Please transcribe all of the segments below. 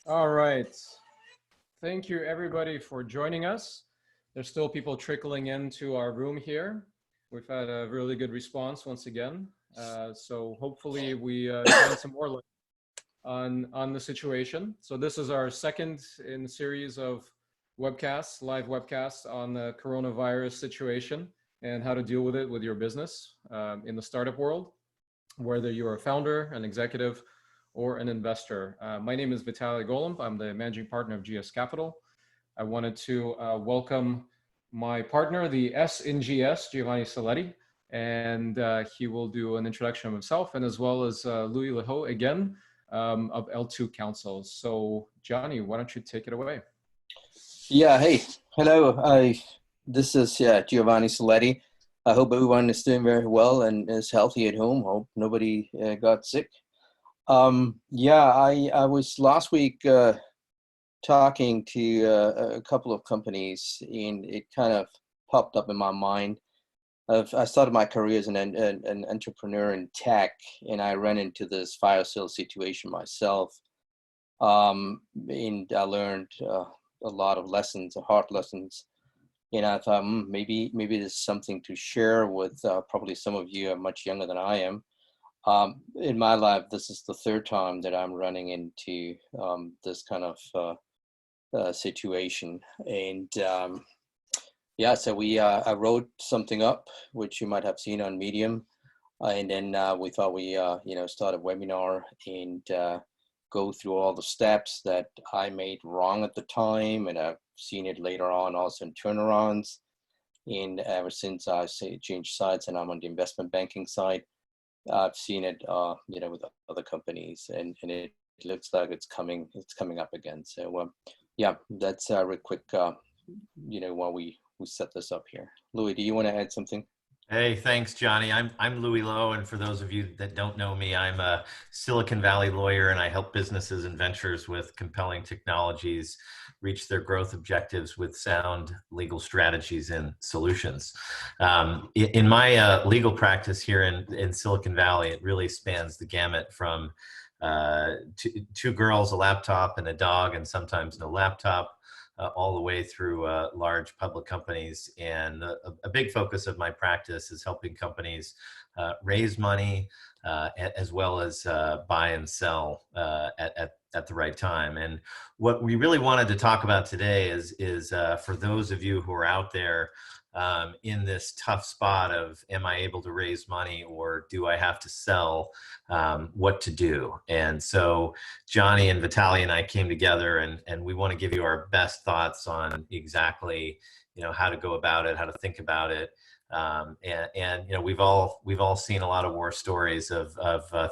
All right. Thank you, everybody, for joining us. There's still people trickling into our room here. We've had a really good response once again. So hopefully we shine some more light on the situation. So this is our second in the series of webcasts, live webcasts on the coronavirus situation and how to deal with it with your business in the startup world, whether you're a founder, an executive, or an investor. My name is Vitaly Golub. I'm the managing partner of GS Capital. I wanted to welcome my partner, the S in GS, Giovanni Saletti, and he will do an introduction of himself, and as well as Louis Leho again of L2 Council. So, Johnny, why don't you take it away? Yeah, hey, hello. This is Giovanni Saletti. I hope everyone is doing very well and is healthy at home. Hope nobody got sick. I was last week talking to a couple of companies, and it kind of popped up in my mind. I started my career as an entrepreneur in tech, and I ran into this fire sale situation myself. And I learned a lot of lessons, hard lessons. And I thought maybe there's something to share with probably some of you are much younger than I am. In my life, this is the third time that I'm running into this kind of situation. And so I wrote something up, which you might have seen on Medium. And then we thought we start a webinar and go through all the steps that I made wrong at the time, and I've seen it later on also in turnarounds. And ever since I changed sides and I'm on the investment banking side, I've seen it, with other companies, and it looks like it's coming up again. So that's real quick. While we set this up here, Louis, do you want to add something? Hey, thanks, Johnny. I'm Louis Lowe, and for those of you that don't know me, I'm a Silicon Valley lawyer, and I help businesses and ventures with compelling technologies reach their growth objectives with sound legal strategies and solutions. In my legal practice here in Silicon Valley, it really spans the gamut from two girls, a laptop, and a dog, and sometimes no laptop, all the way through large public companies. And a big focus of my practice is helping companies raise money as well as buy and sell at the right time. And what we really wanted to talk about today is for those of you who are out there in this tough spot of, am I able to raise money or do I have to sell, what to do? And so Johnny and Vitaly and I came together, and we want to give you our best thoughts on exactly, how to go about it, how to think about it. We've all seen a lot of war stories of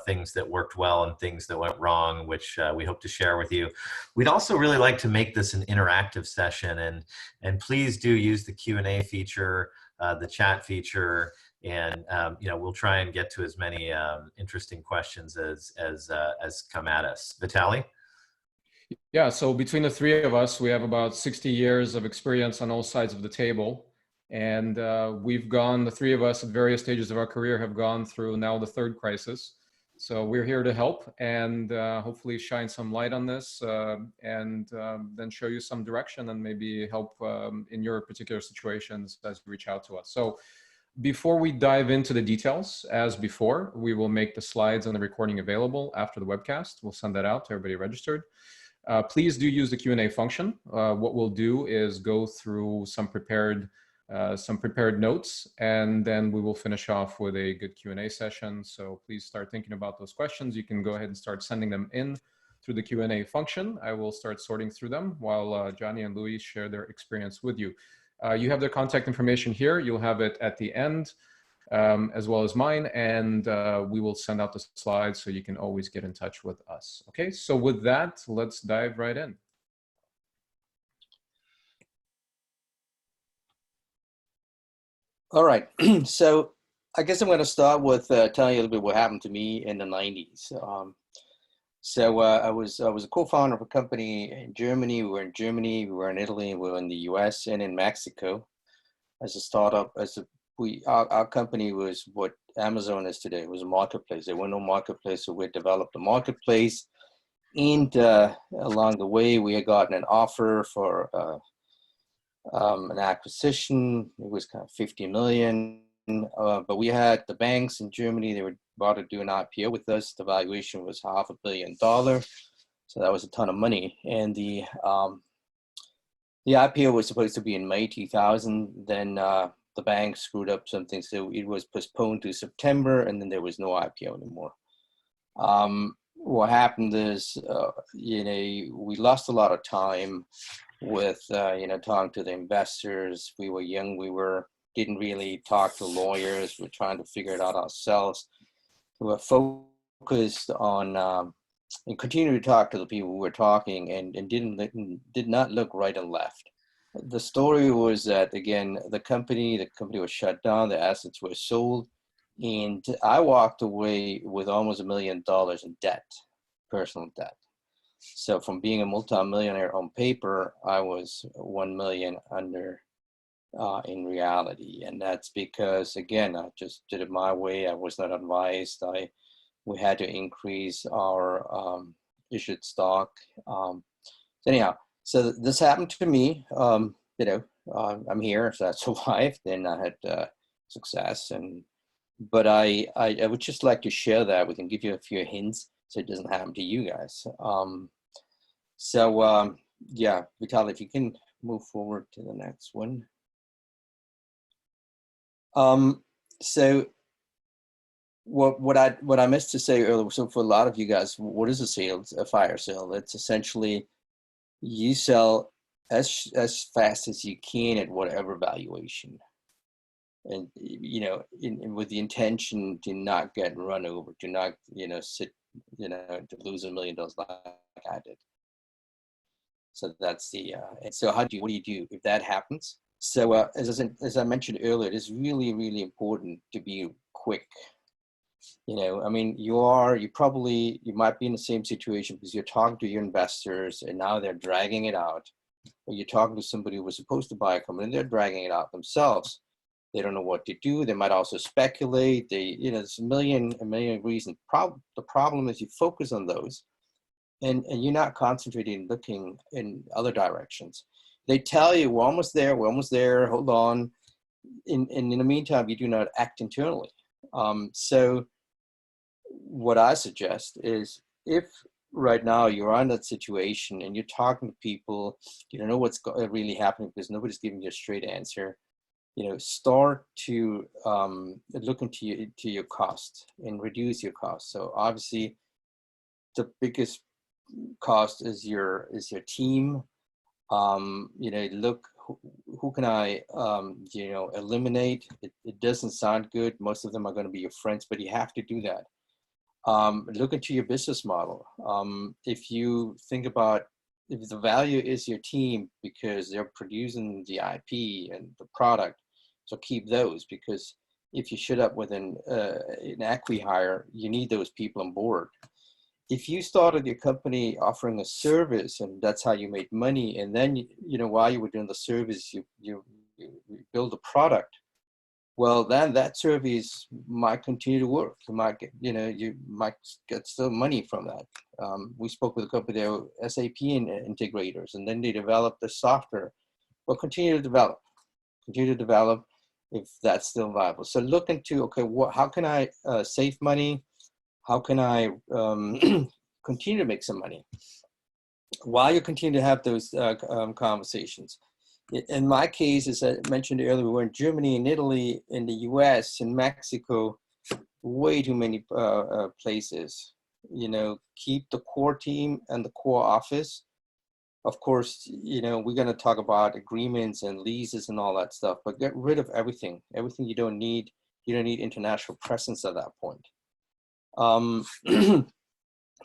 things that worked well and things that went wrong, which we hope to share with you. We'd also really like to make this an interactive session, and please do use the Q&A feature, the chat feature, and we'll try and get to as many interesting questions as come at us. Vitaly? Yeah, so between the three of us, we have about 60 years of experience on all sides of the table. And the three of us at various stages of our career have gone through now the third crisis. So we're here to help and hopefully shine some light on this and then show you some direction and maybe help in your particular situations as you reach out to us. So before we dive into the details, as before, we will make the slides and the recording available after the webcast. We'll send that out to everybody registered. Please do use the Q&A function. What we'll do is go through some prepared notes, and then we will finish off with a good Q&A session. So please start thinking about those questions. You can go ahead and start sending them in through the Q&A function. I will start sorting through them while Johnny and Louis share their experience with you. You have their contact information here. You'll have it at the end, as well as mine, and we will send out the slides so you can always get in touch with us. Okay, so with that, let's dive right in. All right, so I guess I'm going to start with telling you a little bit what happened to me in the 90s. I was a co-founder of a company in Germany. We were in Germany, we were in Italy, we were in the US and in Mexico as a startup. Our company was what Amazon is today. It was a marketplace. There were no marketplace, so we developed a marketplace. And along the way, we had gotten an offer for an acquisition. It was kind of 50 million. But we had the banks in Germany, they were about to do an IPO with us. The valuation was $500 million. So that was a ton of money. And the IPO was supposed to be in May 2000. Then the bank screwed up something. So it was postponed to September, and then there was no IPO anymore. What happened is, we lost a lot of time with, talking to the investors. We were young. Didn't really talk to lawyers. We're trying to figure it out ourselves. We were focused on and continue to talk to the people who were talking, and did not look right and left. The story was that, again, the company was shut down, the assets were sold, and I walked away with almost $1 million in debt, personal debt. So from being a multimillionaire on paper, I was 1 million under in reality. And that's because, again, I just did it my way. I was not advised. We had to increase our issued stock. Anyhow, so this happened to me. I'm here, so I survived, and I had success. But I would just like to share that. We can give you a few hints so it doesn't happen to you guys. Yeah, Vitaly, if you can move forward to the next one. So what I missed to say earlier, so for a lot of you guys, what is a fire sale? It's essentially you sell as fast as you can at whatever valuation. And, with the intention to not get run over, to not, to lose $1 million like I did. So that's and so what do you do if that happens? So as I mentioned earlier, it is really, really important to be quick. You might be in the same situation because you're talking to your investors and now they're dragging it out. Or you're talking to somebody who was supposed to buy a company and they're dragging it out themselves. They don't know what to do. They might also speculate. There's a million reasons. The problem is you focus on those and you're not concentrating, looking in other directions. They tell you, we're almost there, hold on. In the meantime, you do not act internally. So what I suggest is, if right now you're in that situation and you're talking to people, you don't know what's really happening because nobody's giving you a straight answer, start to look into your cost and reduce your cost. So obviously the biggest cost is your team. Look, who can I, eliminate? It doesn't sound good. Most of them are going to be your friends, but you have to do that. Look into your business model. If you think about, if the value is your team because they're producing the IP and the product, so keep those, because if you should up with an acqui-hire, you need those people on board. If you started your company offering a service and that's how you made money, and then while you were doing the service, you build a product, well, then that service might continue to work. You might get, you might get some money from that. We spoke with a company, they were SAP integrators, and then they developed the software. Well, continue to develop if that's still viable. So look into, okay, how can I save money? How can I continue to make some money while you continue to have those conversations? In my case, as I mentioned earlier, we were in Germany, in Italy, in the US, in Mexico, way too many places. Keep the core team and the core office. Of course, we're going to talk about agreements and leases and all that stuff, but get rid of everything you don't need. You don't need international presence at that point.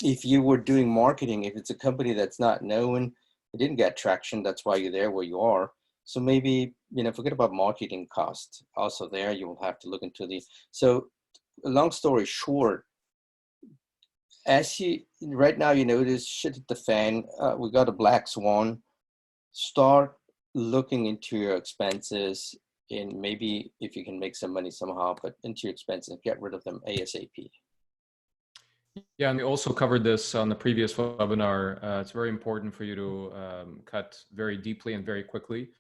If you were doing marketing, if it's a company that's not known, it didn't get traction, that's why you're there where you are. So maybe, forget about marketing costs. Also there, you will have to look into so a long story short, right now, there's shit at the fan. We got a black swan. Start looking into your expenses, and maybe if you can make some money somehow, but into your expenses, get rid of them ASAP. Yeah, and we also covered this on the previous webinar. It's very important for you to cut very deeply and very quickly.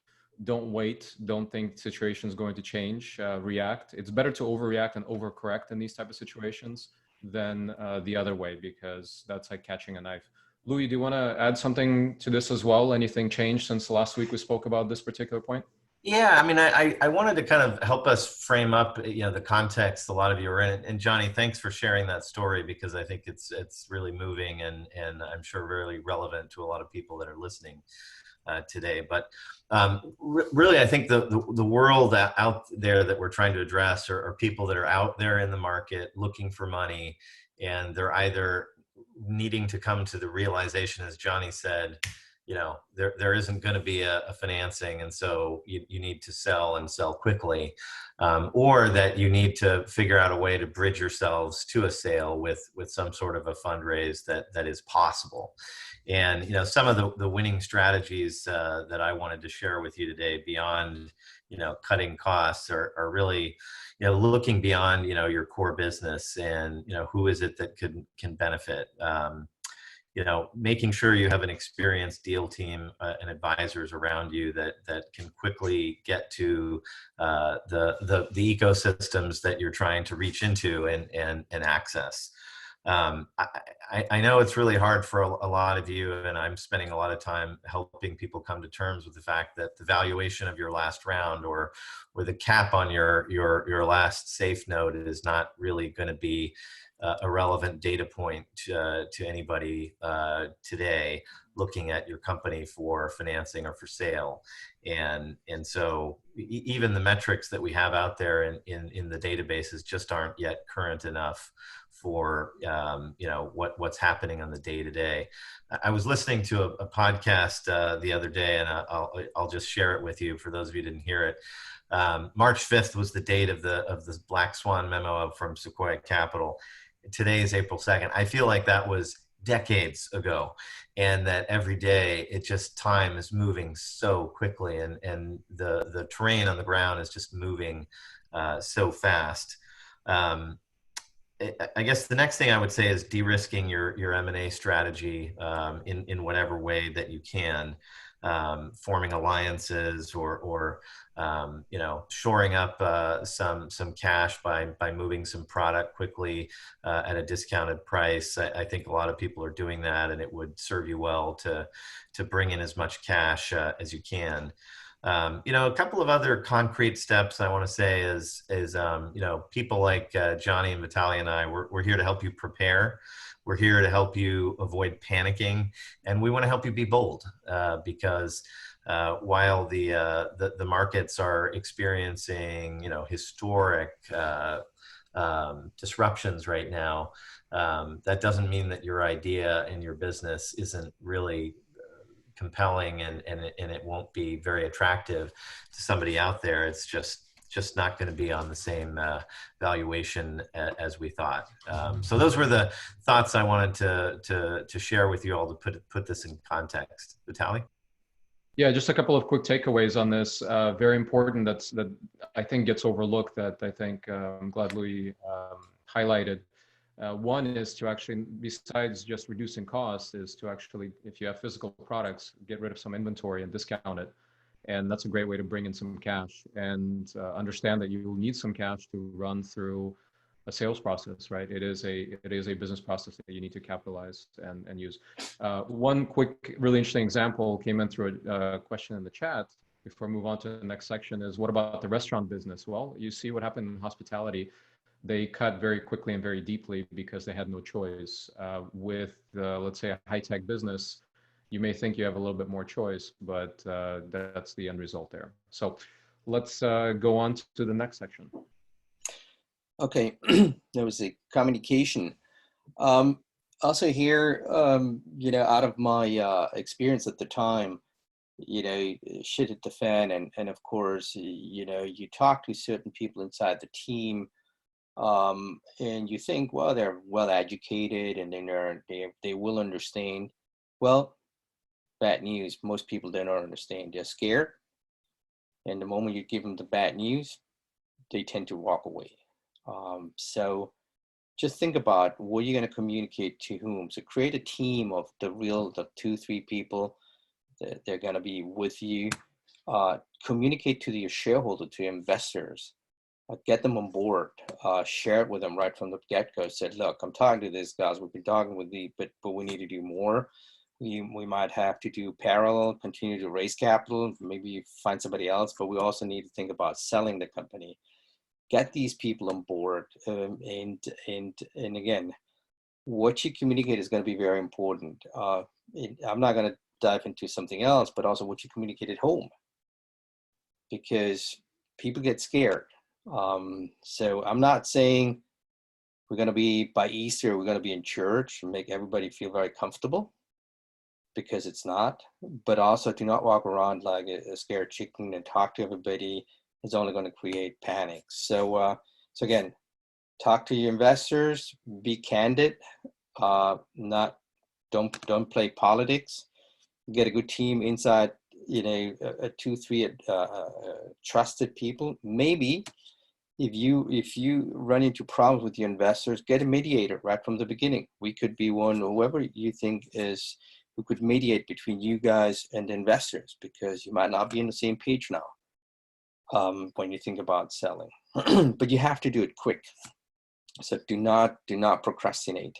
Don't wait. Don't think situation is going to change. React. It's better to overreact and overcorrect in these type of situations than the other way, because that's like catching a knife. Louis, do you want to add something to this as well? Anything changed since last week we spoke about this particular point? Yeah, I mean, I wanted to kind of help us frame up, the context a lot of you are in. And Johnny, thanks for sharing that story, because I think it's really moving and I'm sure really relevant to a lot of people that are listening today. But really, I think the world out there that we're trying to address are people that are out there in the market looking for money, and they're either needing to come to the realization, as Johnny said, there isn't going to be a financing, and so you need to sell and sell quickly, or that you need to figure out a way to bridge yourselves to a sale with some sort of a fundraise that is possible. And some of the winning strategies that I wanted to share with you today, beyond cutting costs, are really looking beyond your core business, and who is it that can benefit. Making sure you have an experienced deal team and advisors around you that can quickly get to the ecosystems that you're trying to reach into and access. I know it's really hard for a lot of you, and I'm spending a lot of time helping people come to terms with the fact that the valuation of your last round, or the cap on your last safe note, is not really going to be a relevant data point to anybody today looking at your company for financing or for sale. And so even the metrics that we have out there in the databases just aren't yet current enough for what's happening on the day to day. I was listening to a podcast the other day, and I'll just share it with you for those of you who didn't hear it. March 5th was the date of the Black Swan memo from Sequoia Capital. Today is April 2nd. I feel like that was decades ago, and that every day time is moving so quickly, and the terrain on the ground is just moving so fast. I guess the next thing I would say is de-risking your M&A strategy in whatever way that you can, forming alliances, or shoring up some cash by moving some product quickly at a discounted price. I think a lot of people are doing that, and it would serve you well to bring in as much cash as you can. A couple of other concrete steps I want to say is people like Johnny and Vitaly and I, we're here to help you prepare. We're here to help you avoid panicking, and we want to help you be bold, because while the markets are experiencing historic disruptions right now, that doesn't mean that your idea and your business isn't really compelling, and it won't be very attractive to somebody out there. It's just not going to be on the same valuation as we thought. So those were the thoughts I wanted to share with you all to put this in context. Vitaly? Yeah, just a couple of quick takeaways on this. Very important that I think gets overlooked, that I think I'm glad Louis highlighted. One is to actually, besides just reducing costs, is to actually, if you have physical products, get rid of some inventory and discount it. And that's a great way to bring in some cash, and understand that you need some cash to run through a sales process, right? It is a business process that you need to capitalize and use. One quick, really interesting example came in through a question in the chat before I move on to the next section is, what about the restaurant business? Well, you see what happened in hospitality. They cut very quickly and very deeply because they had no choice. With, let's say, a high-tech business, you may think you have a little bit more choice, but that's the end result there. So let's go on to the next section. Okay, there was a communication. Also here, out of my experience at the time, shit hit the fan, and of course, you talk to certain people inside the team, and you think, well, they're well educated and they will understand. Well, bad news. Most people don't understand. They're scared, and the moment you give them the bad news, they tend to walk away. So just think about what you're going to communicate to whom. So create a team of the 2, 3 people that they're going to be with you. Communicate to your shareholder, to your investors. Get them on board. Share it with them right from the get-go. Said, look, I'm talking to these guys. We've been talking with you, but we need to do more. We might have to do parallel, continue to raise capital, maybe find somebody else, but we also need to think about selling the company. Get these people on board, and again, what you communicate is going to be very important. I'm not going to dive into something else, but also what you communicate at home, because people get scared. So I'm not saying we're going to be by Easter, we're going to be in church and make everybody feel very comfortable, because it's not. But also, do not walk around like a scared chicken and talk to everybody. It's only going to create panic. So again, talk to your investors, be candid, don't play politics. Get a good team inside, a 2, 3 trusted people. Maybe if you run into problems with your investors, get a mediator right from the beginning. We could be one, whoever you think is, who could mediate between you guys and the investors, because you might not be on the same page now. When you think about selling, but you have to do it quick. So do not procrastinate.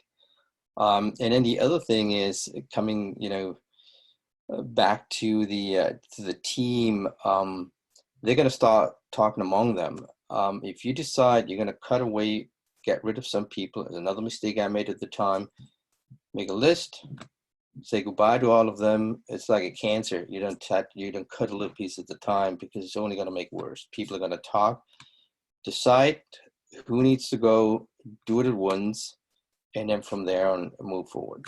And then the other thing is coming, back to the team. They're going to start talking among them. If you decide you're going to cut away, get rid of some people, is another mistake I made at the time. Make a list. Say goodbye to all of them. It's like a cancer. You don't cut a little piece at a time, because it's only going to make it worse. People are going to talk. Decide who needs to go. Do it at once, and then from there on, move forward.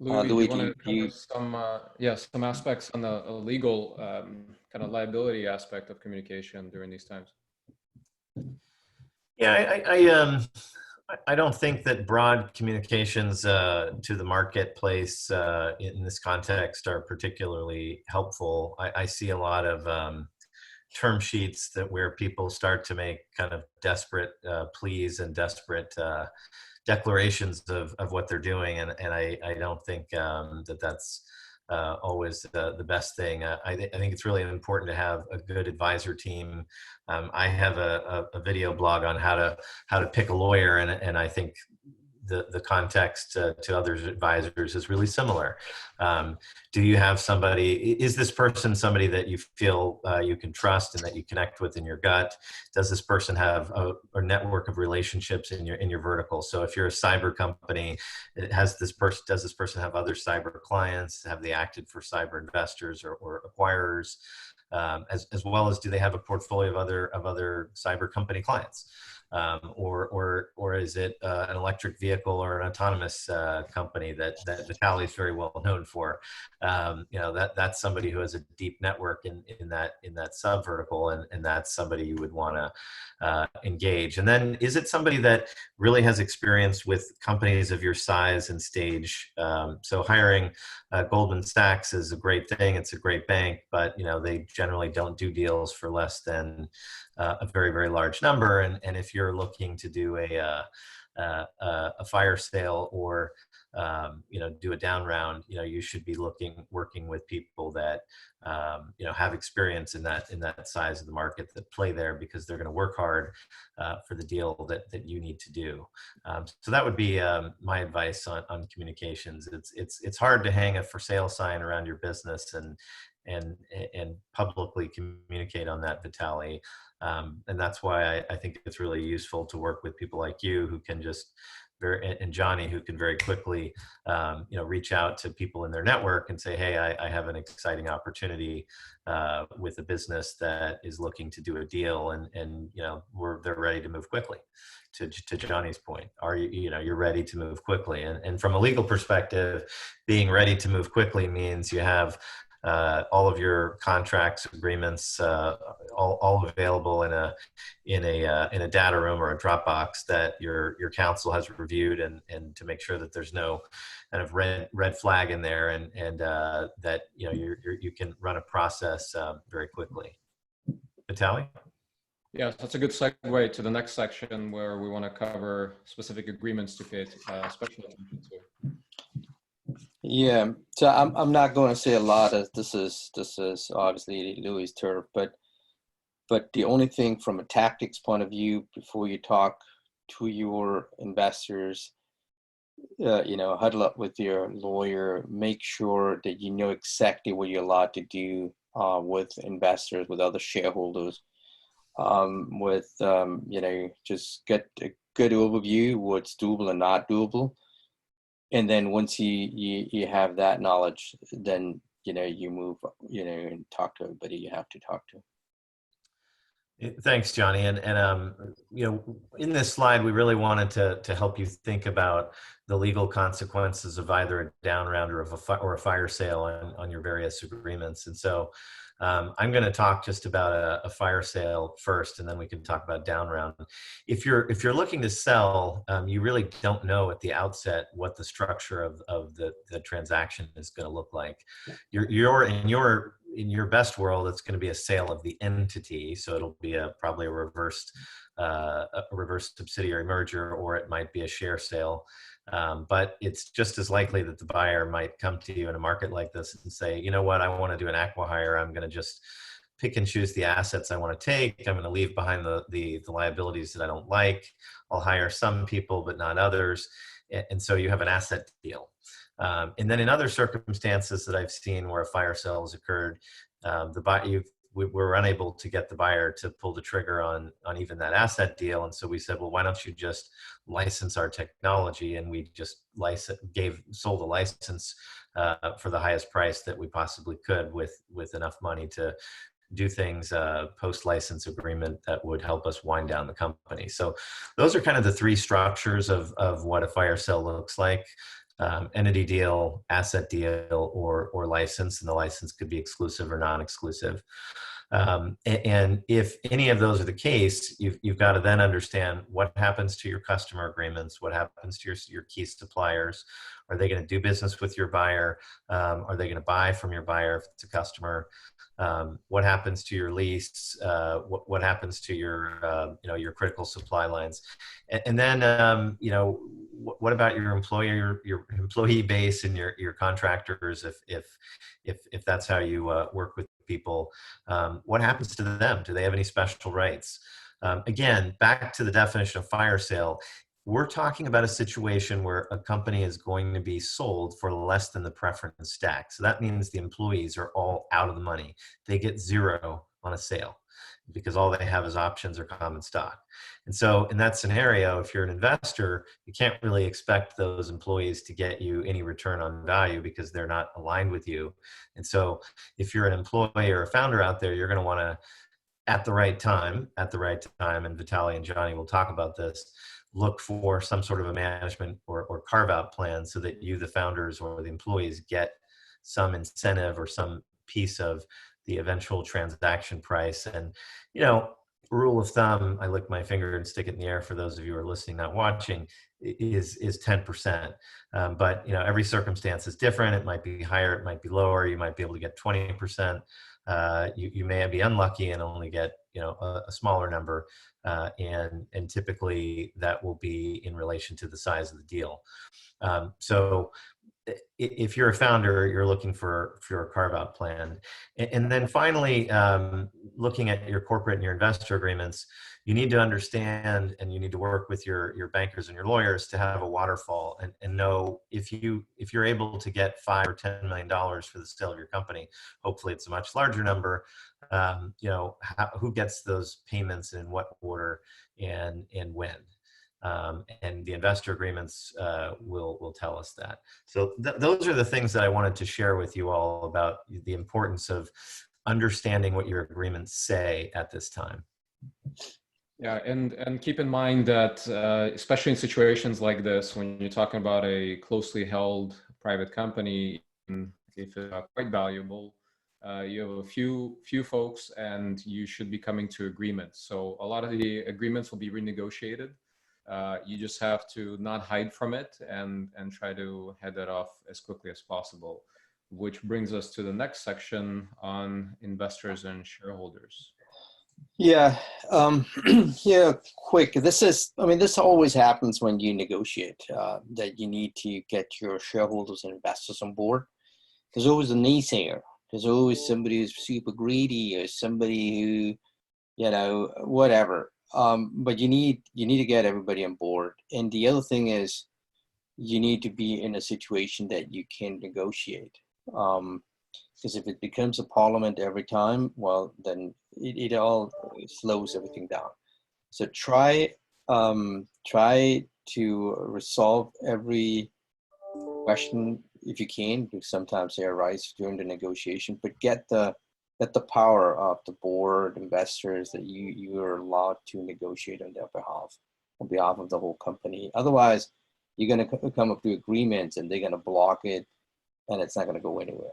Louis, do you want to cover some aspects on the legal kind of liability aspect of communication during these times? Yeah, I don't think that broad communications to the marketplace in this context are particularly helpful. I see a lot of term sheets where people start to make kind of desperate pleas and desperate declarations of what they're doing, and I don't think that's always the best thing. I think it's really important to have a good advisor team. I have a video blog on how to pick a lawyer, and I think the context to other advisors is really similar. Do you have somebody, is this person somebody that you feel you can trust and that you connect with in your gut? Does this person have a network of relationships in your vertical? So if you're a cyber company, does this person have other cyber clients? Have they acted for cyber investors or acquirers? As well as, do they have a portfolio of other cyber company clients? Or is it an electric vehicle or an autonomous company that Vitaly is very well known for? That's somebody who has a deep network in that sub vertical, and that's somebody you would want to engage. And then, is it somebody that really has experience with companies of your size and stage? So hiring Goldman Sachs is a great thing. It's a great bank, but they generally don't do deals for less than a very, very large number. And if you're looking to do a fire sale or do a down round, you should be working with people that have experience in that size of the market, that play there, because they're going to work hard for the deal that you need to do. So that would be my advice on communications. It's hard to hang a for sale sign around your business and publicly communicate on that, Vitaly. And that's why I think it's really useful to work with people like you, who can just and Johnny, who can very quickly, reach out to people in their network and say, hey, I have an exciting opportunity with a business that is looking to do a deal, and they're ready to move quickly. To Johnny's point, you're ready to move quickly, and from a legal perspective, being ready to move quickly means you have all of your contracts, agreements, all available in a data room or a Dropbox that your counsel has reviewed, and to make sure that there's no kind of red flag in there, and that you can run a process very quickly. Vitaly? Yeah, so that's a good segue to the next section where we want to cover specific agreements to pay special attention to. Yeah, so I'm not going to say a lot, as this is obviously Louis' turf, but the only thing from a tactics point of view, before you talk to your investors, huddle up with your lawyer, make sure that you know exactly what you're allowed to do with investors, with other shareholders, just get a good overview what's doable and not doable. And then once you have that knowledge, then you move, and talk to everybody you have to talk to. Thanks, Johnny. In this slide, we really wanted to help you think about the legal consequences of either a down round or a fire sale on your various agreements. And so I'm going to talk just about a fire sale first, and then we can talk about down round. If you're looking to sell, you really don't know at the outset what the structure of the transaction is going to look like. In your best world, it's going to be a sale of the entity, so it'll be probably a reversed subsidiary merger, or it might be a share sale. But it's just as likely that the buyer might come to you in a market like this and say, you know what, I want to do an acqui-hire. I'm going to just pick and choose the assets I want to take. I'm going to leave behind the liabilities that I don't like. I'll hire some people, but not others. And so you have an asset deal. And then in other circumstances that I've seen where a fire sale has occurred, we're unable to get the buyer to pull the trigger on even that asset deal. And so we said, well, why don't you just license our technology? And we just sold a license for the highest price that we possibly could, with enough money to do things post-license agreement that would help us wind down the company. So those are kind of the three structures of what a fire sale looks like. Entity deal, asset deal, or license, and the license could be exclusive or non-exclusive. And if any of those are the case, you've got to then understand what happens to your customer agreements, what happens to your key suppliers. Are they going to do business with your buyer? Are they going to buy from your buyer if it's a customer? What happens to your lease? What happens to your critical supply lines? And then what about your employee base and your contractors? If that's how you work with people, what happens to them? Do they have any special rights? Again, back to the definition of fire sale. We're talking about a situation where a company is going to be sold for less than the preference stack. So that means the employees are all out of the money. They get zero on a sale because all they have is options or common stock. And so in that scenario, if you're an investor, you can't really expect those employees to get you any return on value because they're not aligned with you. And so if you're an employee or a founder out there, you're going to want to, at the right time, and Vitaly and Johnny will talk about this, look for some sort of a management or carve-out plan so that you, the founders or the employees, get some incentive or some piece of the eventual transaction price. And, rule of thumb, I lick my finger and stick it in the air for those of you who are listening, not watching, is 10%. But, every circumstance is different. It might be higher, it might be lower. You might be able to get 20%. You may be unlucky and only get a smaller number, and typically that will be in relation to the size of the deal. So if you're a founder, you're looking for a carve-out plan. And then finally, looking at your corporate and your investor agreements, you need to understand and you need to work with your bankers and your lawyers to have a waterfall and know if you're able to get $5 or $10 million for the sale of your company. Hopefully it's a much larger number. Who gets those payments in what order and when. And the investor agreements will tell us that. So those are the things that I wanted to share with you all about the importance of understanding what your agreements say at this time. Yeah, and keep in mind that especially in situations like this, when you're talking about a closely held private company, if it's quite valuable, you have a few folks, and you should be coming to agreements. So a lot of the agreements will be renegotiated. You just have to not hide from it and try to head that off as quickly as possible, which brings us to the next section on investors and shareholders. Yeah, yeah, quick. This always happens when you negotiate, that you need to get your shareholders and investors on board. There's always a naysayer. There's always somebody who's super greedy or somebody who, whatever. But you need to get everybody on board. And the other thing is you need to be in a situation that you can negotiate. Because if it becomes a parliament every time, well, then it all slows everything down. So try to resolve every question if you can, because sometimes they arise during the negotiation. But get the power of the board, investors, that you are allowed to negotiate on behalf of the whole company. Otherwise, you're going to come up to agreements, and they're going to block it, and it's not going to go anywhere.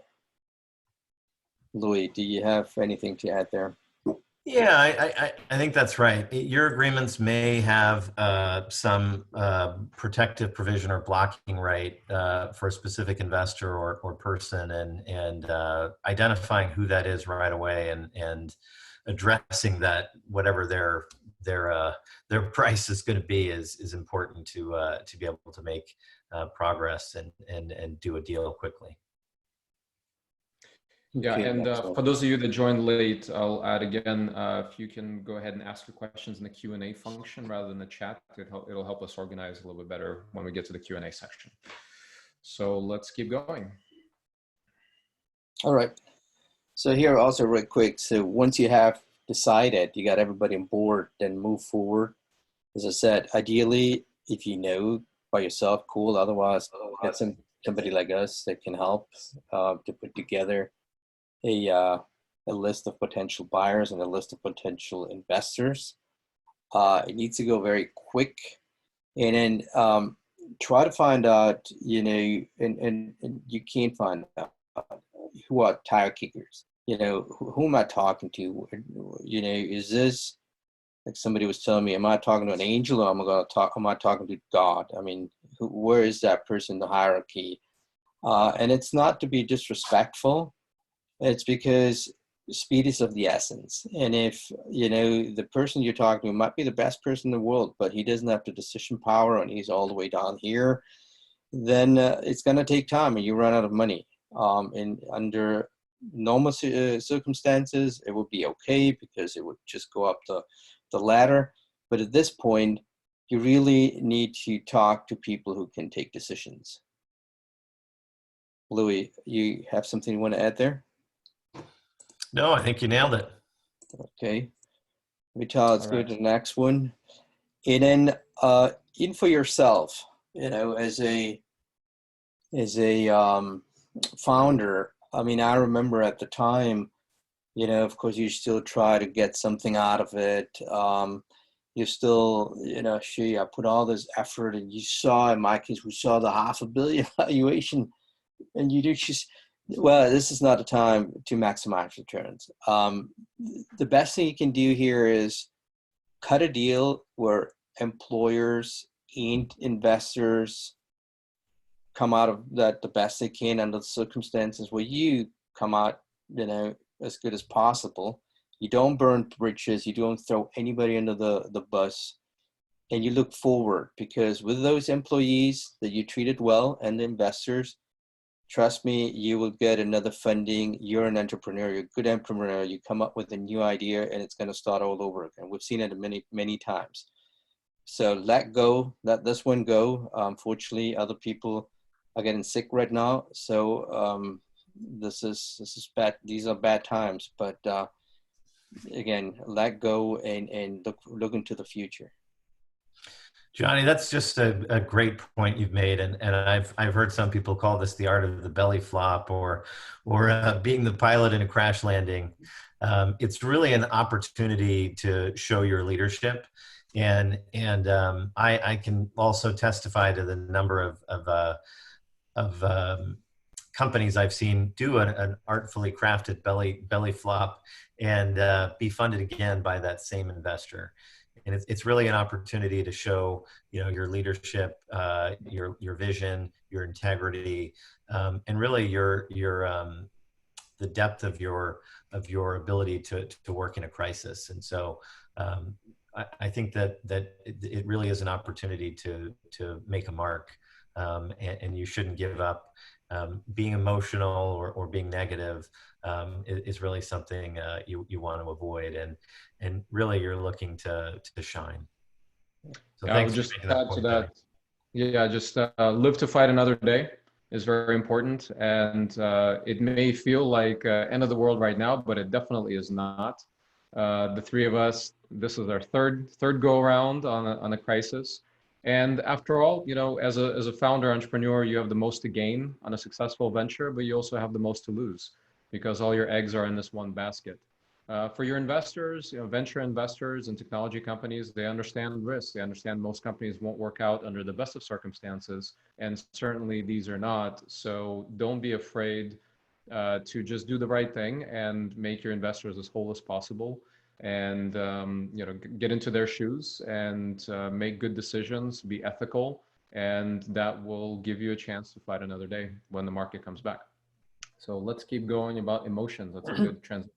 Louis, do you have anything to add there? Yeah, I think that's right. Your agreements may have some protective provision or blocking right for a specific investor or person, and identifying who that is right away, and addressing that, whatever their price is going to be, is important to be able to make progress and do a deal quickly. Yeah, Okay, and excellent. for those of you that joined late, I'll add again, if you can go ahead and ask your questions in the Q&A function rather than the chat, it'll help us organize a little bit better when we get to the Q&A section. So let's keep going. All right. So here also real quick. So once you have decided, you got everybody on board, then move forward. As I said, ideally, if you know by yourself, cool. Otherwise, get somebody like us that can help to put together a list of potential buyers and a list of potential investors. It needs to go very quick, and then try to find out, and you can find out who are tire kickers. Who am I talking to? Is this, like somebody was telling me, am I talking to an angel, or am I talking to God? I mean, where is that person in the hierarchy? And it's not to be disrespectful. It's because speed is of the essence. And if, the person you're talking to might be the best person in the world, but he doesn't have the decision power and he's all the way down here, then it's going to take time and you run out of money. And under normal circumstances, it would be okay because it would just go up the ladder. But at this point, you really need to talk to people who can take decisions. Louis, you have something you want to add there? No, I think you nailed it. Okay. Vital, let's go All to right. the next one. And then in for yourself, as a founder, I mean, I remember at the time, of course, you still try to get something out of it. You still, I put all this effort, and you saw, in my case, we saw the $500 million valuation, and you do just, well, this is not the time to maximize returns. The best thing you can do here is cut a deal where employers and investors come out of that the best they can under the circumstances, where you come out, as good as possible. You don't burn bridges. You don't throw anybody under the bus, and you look forward, because with those employees that you treated well and the investors, trust me, you will get another funding. You're an entrepreneur. You're a good entrepreneur. You come up with a new idea, and it's going to start all over again. We've seen it many, many times. So let this one go. Unfortunately, other people are getting sick right now. So this is bad. These are bad times. But again, let go and look into the future. Johnny, that's just a great point you've made, and I've heard some people call this the art of the belly flop, or being the pilot in a crash landing. It's really an opportunity to show your leadership, and I can also testify to the number of companies I've seen do an artfully crafted belly flop and be funded again by that same investor. And it's really an opportunity to show, your leadership, your vision, your integrity, and really your the depth of your ability to work in a crisis. And so I think that it really is an opportunity to make a mark, and you shouldn't give up. Being emotional or being negative is really something you want to avoid, and really you're looking to shine. So Yeah, I would thanks for just making that add to point, Johnny. that. Yeah, just live to fight another day is very important. And it may feel like end of the world right now, but it definitely is not. The three of us, this is our third go around on a crisis. And after all, as a founder entrepreneur, you have the most to gain on a successful venture, but you also have the most to lose because all your eggs are in this one basket. For your investors, venture investors and technology companies, they understand risk. They understand most companies won't work out under the best of circumstances, and certainly these are not. So don't be afraid to just do the right thing and make your investors as whole as possible, and get into their shoes and make good decisions, be ethical, and that will give you a chance to fight another day when the market comes back. So let's keep going about emotions. That's a good transition.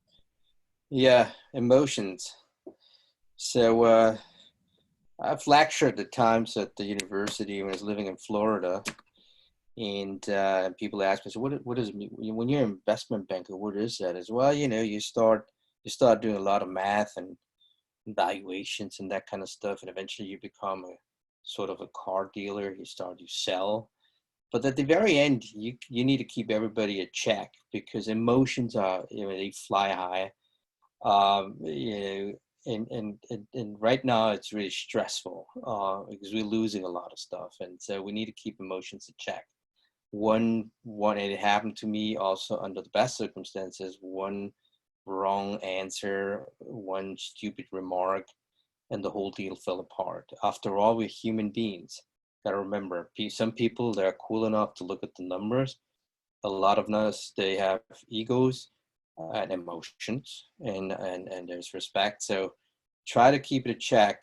Yeah, emotions. So I've lectured at times at the university when I was living in Florida, and people ask me, "So what does it mean when you're an investment banker? What is that?" As well, you start doing a lot of math and valuations and that kind of stuff, and eventually you become a sort of a car dealer. You sell, but at the very end, you need to keep everybody at check because emotions are they fly high. And right now it's really stressful because we're losing a lot of stuff, and so we need to keep emotions in check. One, it happened to me also under the best circumstances. One wrong answer, one stupid remark, and the whole deal fell apart. After all, we're human beings. Gotta remember, some people, they're cool enough to look at the numbers. A lot of us, they have egos and emotions, and there's respect. So try to keep it a check.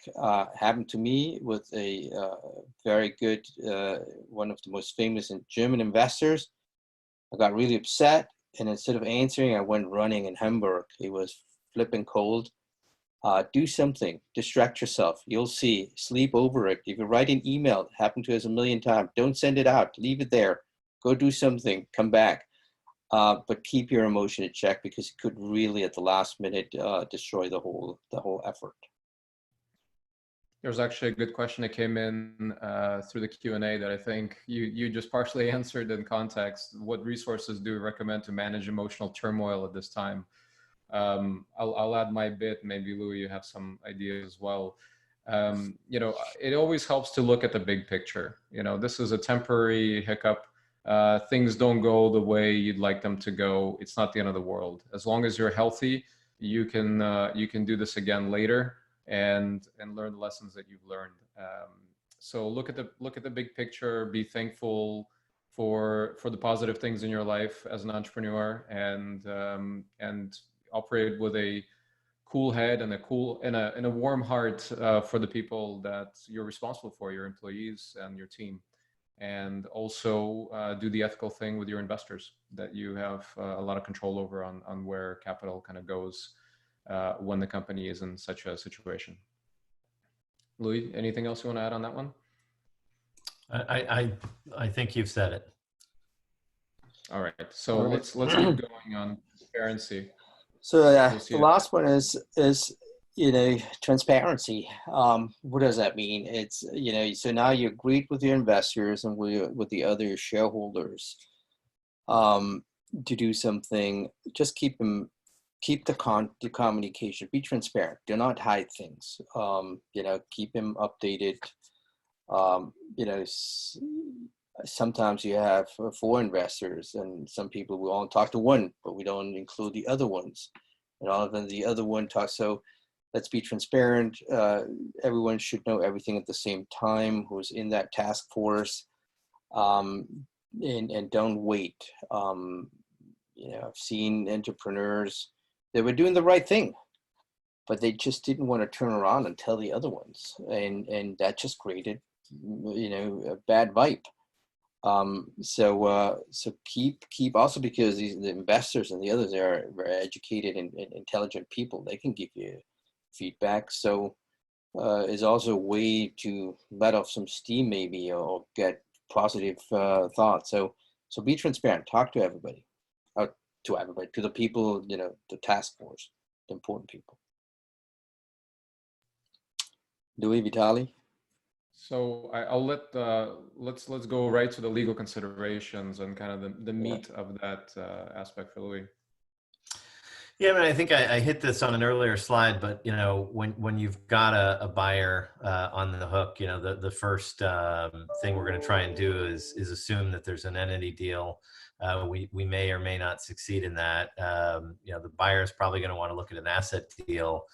Happened to me with a very good, one of the most famous German investors. I got really upset, and instead of answering, I went running in Hamburg. It was flipping cold. Do something, distract yourself. You'll see, sleep over it. If you write an email, it happened to us a million times, don't send it out, leave it there. Go do something, come back. But keep your emotion in check because it could really at the last minute destroy the whole effort. There's actually a good question that came in through the Q&A that I think you just partially answered in context. What resources do you recommend to manage emotional turmoil at this time? I'll add my bit. Maybe Louis, you have some ideas as well. It always helps to look at the big picture. This is a temporary hiccup. Things don't go the way you'd like them to go. It's not the end of the world. As long as you're healthy, you can do this again later and learn the lessons that you've learned. So look at the big picture. Be thankful for the positive things in your life as an entrepreneur, and operate with a cool head and a warm heart for the people that you're responsible for, your employees and your team. And also do the ethical thing with your investors that you have a lot of control over on where capital kind of goes when the company is in such a situation. Louis, anything else you want to add on that one? I think you've said it. All right, so let's keep going on transparency. So the last one is transparency. What does that mean? It's so now you agreed with your investors and with the other shareholders to do something. Just keep the communication. Be transparent. Do not hide things. Keep them updated. Sometimes you have 4 investors, and some people will only talk to one, but we don't include the other ones. And all of them, the other one talks. So let's be transparent. Everyone should know everything at the same time who's in that task force, and don't wait. I've seen entrepreneurs, they were doing the right thing, but they just didn't want to turn around and tell the other ones. And that just created, a bad vibe. So keep also, because the investors and the others are very educated and intelligent people. They can give you feedback. So is also a way to let off some steam, maybe, or get positive thoughts. So be transparent. Talk to everybody, to the people, the task force, the important people. Louis, Vitali. So I'll let's go right to the legal considerations and kind of the meat of that aspect for Louis. Yeah, I mean, I think I hit this on an earlier slide, but when you've got a buyer on the hook, the first thing we're going to try and do is assume that there's an entity deal. We may or may not succeed in that. The buyer is probably going to want to look at an asset deal,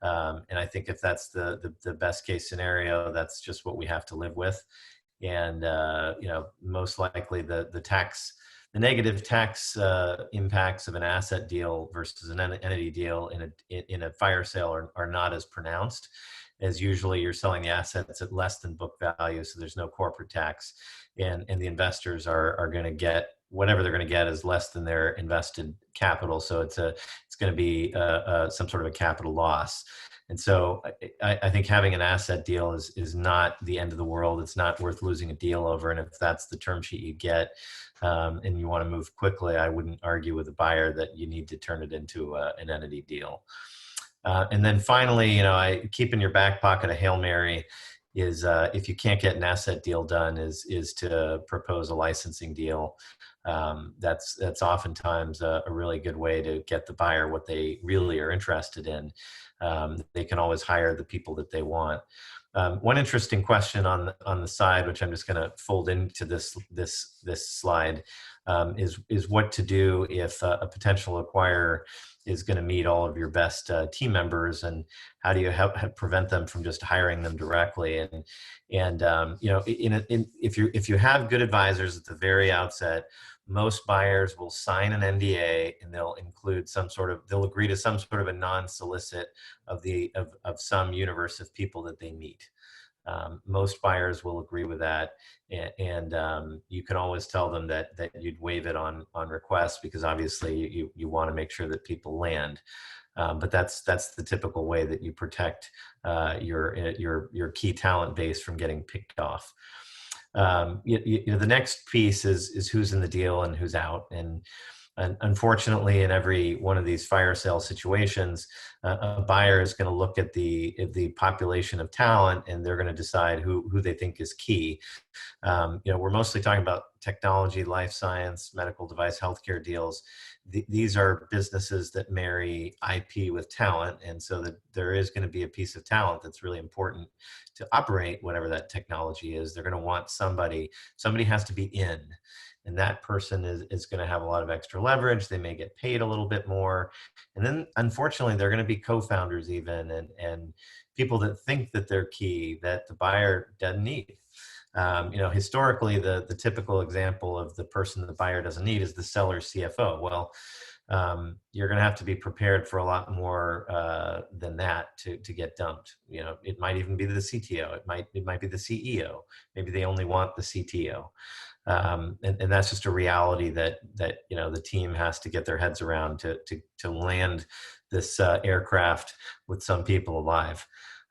and I think if that's the best case scenario, that's just what we have to live with. And most likely the negative tax impacts of an asset deal versus an entity deal in a fire sale are not as pronounced, as usually you're selling the assets at less than book value, so there's no corporate tax, and the investors are going to get whatever they're going to get is less than their invested capital, so it's going to be some sort of a capital loss. And so I think having an asset deal is not the end of the world. It's not worth losing a deal over. And if that's the term sheet you get and you want to move quickly, I wouldn't argue with the buyer that you need to turn it into an entity deal. And then finally, keep in your back pocket a Hail Mary is if you can't get an asset deal done is to propose a licensing deal. That's oftentimes a really good way to get the buyer what they really are interested in. They can always hire the people that they want. One interesting question on the side, which I'm just going to fold into this slide, is what to do if a potential acquirer is going to meet all of your best team members, and how do you prevent them from just hiring them directly? And if you have good advisors at the very outset, most buyers will sign an NDA and they'll agree to some sort of a non-solicit of some universe of people that they meet. Most buyers will agree with that, and you can always tell them that you'd waive it on request, because obviously you want to make sure that people land. But that's the typical way that you protect your key talent base from getting picked off. The next piece is who's in the deal and who's out. And unfortunately, in every one of these fire sale situations, a buyer is going to look at the population of talent, and they're going to decide who they think is key. We're mostly talking about technology, life science, medical device, healthcare deals. These are businesses that marry IP with talent, and so that there is going to be a piece of talent that's really important to operate whatever that technology is. They're going to want somebody has to be in, and that person is going to have a lot of extra leverage. They may get paid a little bit more, and then unfortunately they're going to be co-founders even, and people that think that they're key that the buyer doesn't need. Historically, the typical example of the person the buyer doesn't need is the seller's CFO. Well, you're going to have to be prepared for a lot more than that to get dumped. It might even be the CTO. It might be the CEO. Maybe they only want the CTO. And that's just a reality that the team has to get their heads around to land this aircraft with some people alive.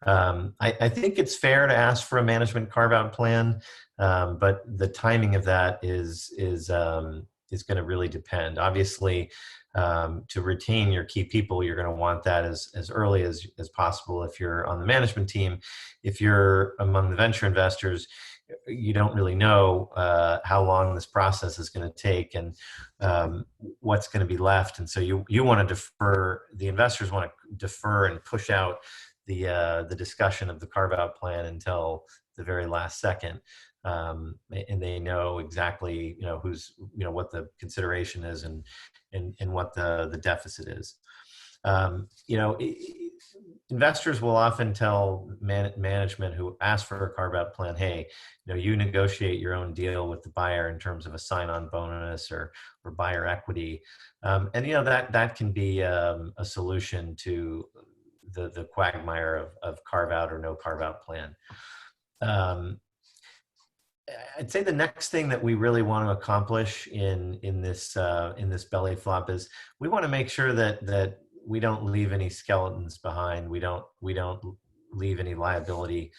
I think it's fair to ask for a management carve-out plan, but the timing of that is going to really depend. Obviously, to retain your key people, you're going to want that as early as possible if you're on the management team. If you're among the venture investors, you don't really know how long this process is going to take and what's going to be left. And so you want to defer, the investors want to defer and push out the discussion of the carve-out plan until the very last second. And they know exactly, what the consideration is and what the deficit is. Investors will often tell management who ask for a carve-out plan, hey, you negotiate your own deal with the buyer in terms of a sign-on bonus or buyer equity. And that can be a solution to the quagmire of carve-out or no carve-out plan. I'd say the next thing that we really want to accomplish in this belly flop is we want to make sure that we don't leave any skeletons behind. We don't leave any liability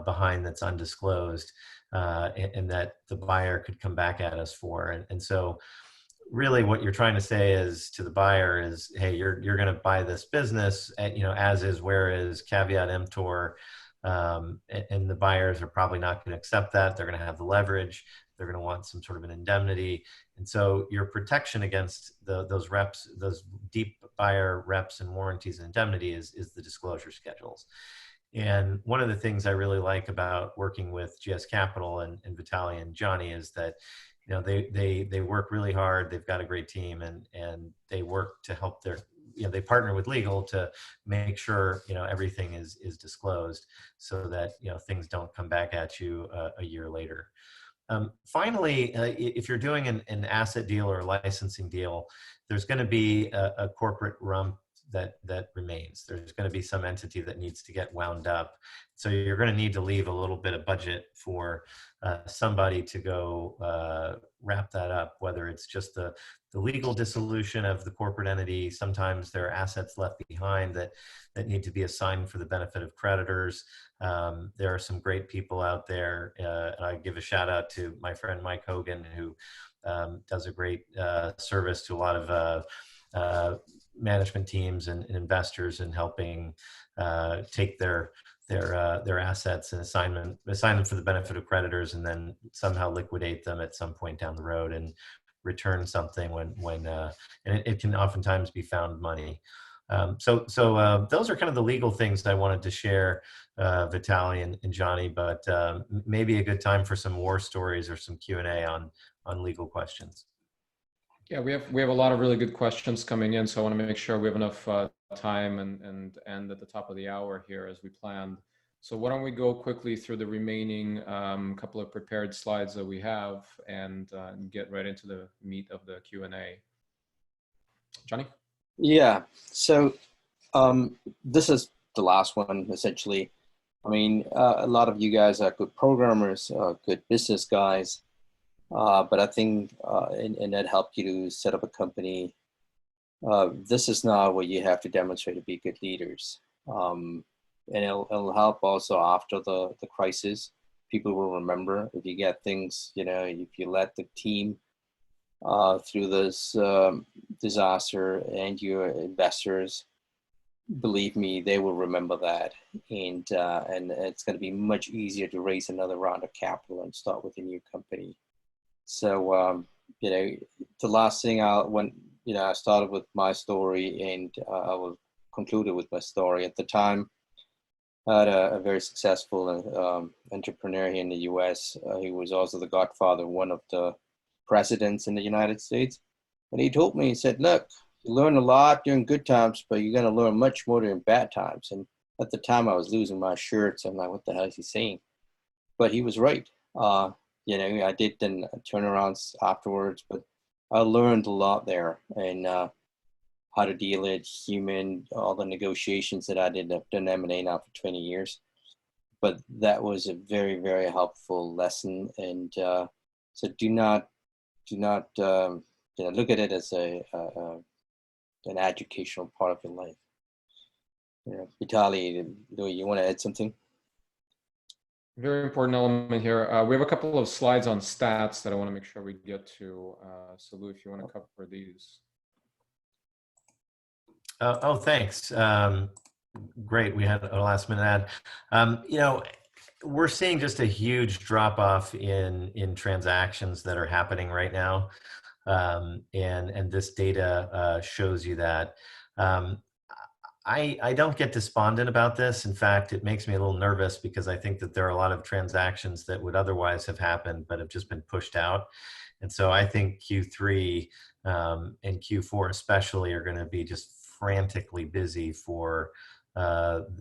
behind that's undisclosed, and that the buyer could come back at us for. And so really what you're trying to say is to the buyer is, hey, you're going to buy this business, as is, where is, caveat emptor. And the buyers are probably not going to accept that. They're going to have the leverage. They're going to want some sort of an indemnity. And so your protection against those reps, those deep buyer reps and warranties and indemnity is the disclosure schedules. And one of the things I really like about working with GS Capital and Vitaly and Johnny is that, they work really hard. They've got a great team, and they work to help they partner with legal to make sure, everything is disclosed so that, things don't come back at you a year later. Finally, if you're doing an asset deal or a licensing deal, there's going to be a corporate rump that remains. There's going to be some entity that needs to get wound up. So you're going to need to leave a little bit of budget for somebody to go wrap that up, whether it's just the legal dissolution of the corporate entity. Sometimes there are assets left behind that need to be assigned for the benefit of creditors. There are some great people out there. And I give a shout out to my friend Mike Hogan, who does a great service to a lot of management teams and investors in helping take their assets and assign them for the benefit of creditors, and then somehow liquidate them at some point down the road and return something when and it can oftentimes be found money. So those are kind of the legal things that I wanted to share, Vitaly and Johnny, but maybe a good time for some war stories or some Q&A on legal questions. Yeah, we have a lot of really good questions coming in, so I want to make sure we have enough time and end at the top of the hour here as we planned. So why don't we go quickly through the remaining couple of prepared slides that we have and get right into the meat of the Q&A. Johnny? Yeah, so this is the last one, essentially. I mean, a lot of you guys are good programmers, good business guys. But I think, and that helped you to set up a company. This is not what you have to demonstrate to be good leaders. And it'll help also after the crisis. People will remember if you get things, if you let the team through this disaster and your investors, believe me, they will remember that. And it's going to be much easier to raise another round of capital and start with a new company. So, the last thing I started with my story, and I will conclude it with my story. At the time, I had a very successful entrepreneur here in the US. He was also the godfather of one of the presidents in the United States. And he told me, he said, look, you learn a lot during good times, but you're going to learn much more during bad times. And at the time I was losing my shirts. I'm like, what the hell is he saying? But he was right. I did then turnarounds afterwards, but I learned a lot there, and how to deal with all the negotiations that I did. I've done M&A now for 20 years, but that was a very, very helpful lesson. And so do not look at it as an educational part of your life. Vitaly, you want to add something? Very important element here. We have a couple of slides on stats that I want to make sure we get to. So Lou, if you want to cover these. Thanks. Great. We had a last minute ad. We're seeing just a huge drop off in transactions that are happening right now. And this data shows you that. I don't get despondent about this. In fact, it makes me a little nervous because I think that there are a lot of transactions that would otherwise have happened but have just been pushed out. And so I think Q3 and Q4 especially are going to be just frantically busy for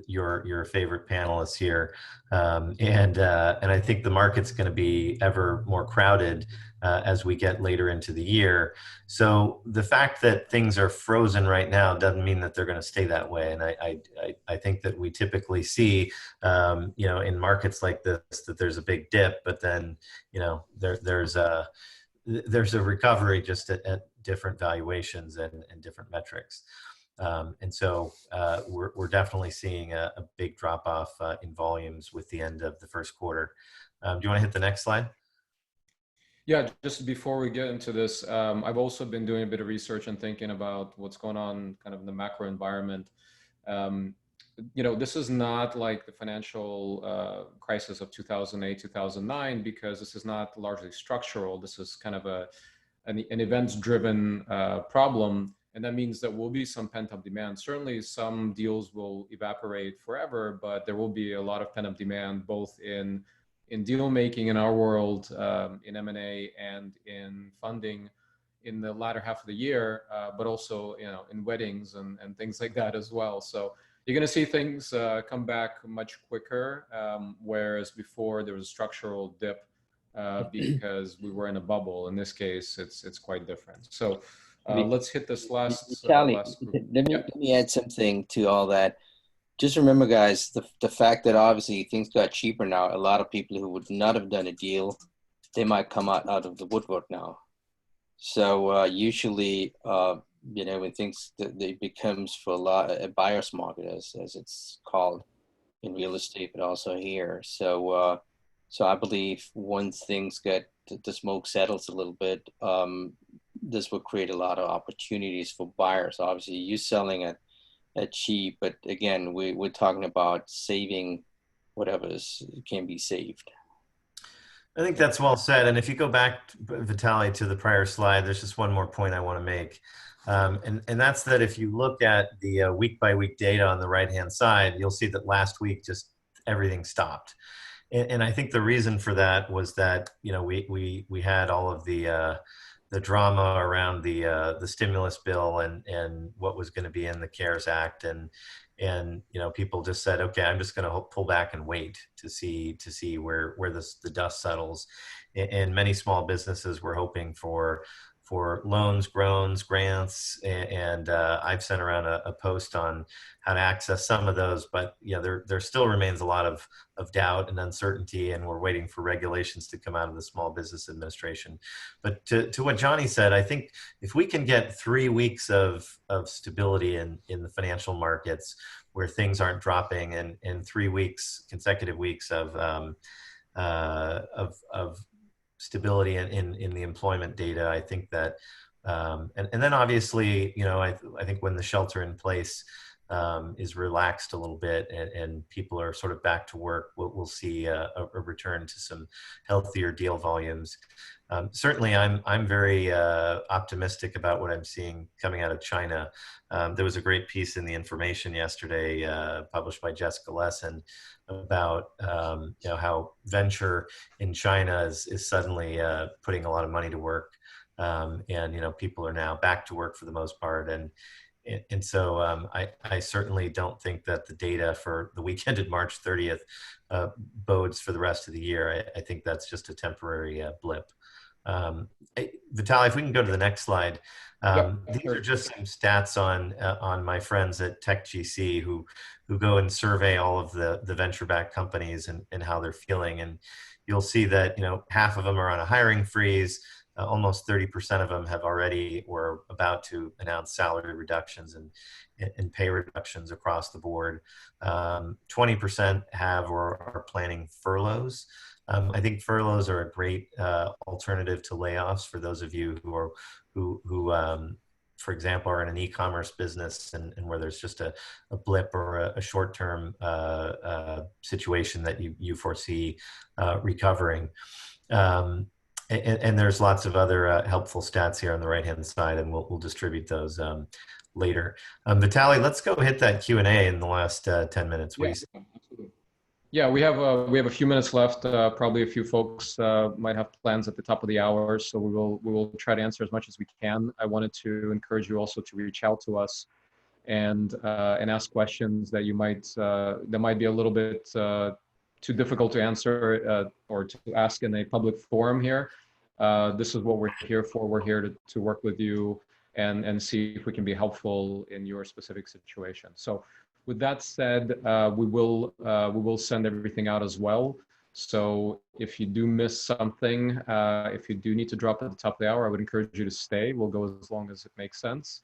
your favorite panelists here, and I think the market's going to be ever more crowded as we get later into the year. So the fact that things are frozen right now doesn't mean that they're going to stay that way. And I think that we typically see, in markets like this, that there's a big dip, but then, there's a recovery just at different valuations and different metrics. And so we're definitely seeing a big drop off in volumes with the end of the first quarter. Do you want to hit the next slide? Yeah, just before we get into this, I've also been doing a bit of research and thinking about what's going on kind of in the macro environment. This is not like the financial crisis of 2008, 2009, because this is not largely structural. This is kind of an events-driven problem. And that means there will be some pent-up demand. Certainly some deals will evaporate forever, but there will be a lot of pent-up demand, both in deal making in our world, in M&A and in funding in the latter half of the year, but also in weddings and things like that as well. So you're going to see things come back much quicker, whereas before there was a structural dip because we were in a bubble. In this case, it's quite different. So let's hit this last group. Let me add something to all that. Just remember, guys, the fact that obviously things got cheaper now. A lot of people who would not have done a deal, they might come out of the woodwork now. So usually, when things it becomes for a lot a buyer's market, as it's called in real estate, but also here. So I believe once things get the smoke settles a little bit, this will create a lot of opportunities for buyers. Obviously, you selling at cheap, but again, we're talking about saving whatever can be saved. I think that's well said. And if you go back, Vitaly, to the prior slide, there's just one more point I want to make. And that's that if you look at the week by week data on the right-hand side, you'll see that last week just everything stopped. And I think the reason for that was that, we had all of the drama around the stimulus bill and what was going to be in the CARES Act, and people just said, okay, I'm just going to pull back and wait to see where the dust settles. And many small businesses were hoping for loans, grants, and I've sent around a post on how to access some of those, but there still remains a lot of doubt and uncertainty, and we're waiting for regulations to come out of the Small Business Administration. But to what Johnny said, I think if we can get 3 weeks of stability in the financial markets where things aren't dropping, and 3 weeks, consecutive weeks of stability in the employment data, I think that, and then obviously, I think when the shelter in place is relaxed a little bit and people are sort of back to work, we'll see a return to some healthier deal volumes. Certainly, I'm very optimistic about what I'm seeing coming out of China. There was a great piece in The Information yesterday, published by Jessica Lesson, about how venture in China is suddenly putting a lot of money to work, and people are now back to work for the most part, and so I certainly don't think that the data for the week ended March 30th bodes for the rest of the year. I think that's just a temporary blip. Vitaly, if we can go to the next slide. These are just some stats on my friends at TechGC who go and survey all of the venture-backed companies and how they're feeling. And you'll see that, half of them are on a hiring freeze. Almost 30% of them have already or about to announce salary reductions and pay reductions across the board. 20% have or are planning furloughs. I think furloughs are a great alternative to layoffs for those of you who for example, are in an e-commerce business and where there's just a blip or a short-term situation that you foresee recovering. And there's lots of other helpful stats here on the right-hand side, and we'll distribute those later. Vitaly, let's go hit that Q&A in the last 10 minutes. What do you say? Absolutely. Yeah, we have a few minutes left. Probably a few folks might have plans at the top of the hour, so we will try to answer as much as we can. I wanted to encourage you also to reach out to us and ask questions that you might that might be a little bit too difficult to answer or to ask in a public forum here. This is what we're here for. We're here to work with you and see if we can be helpful in your specific situation. So with that said, we will send everything out as well. So if you do miss something, if you do need to drop at the top of the hour, I would encourage you to stay. We'll go as long as it makes sense.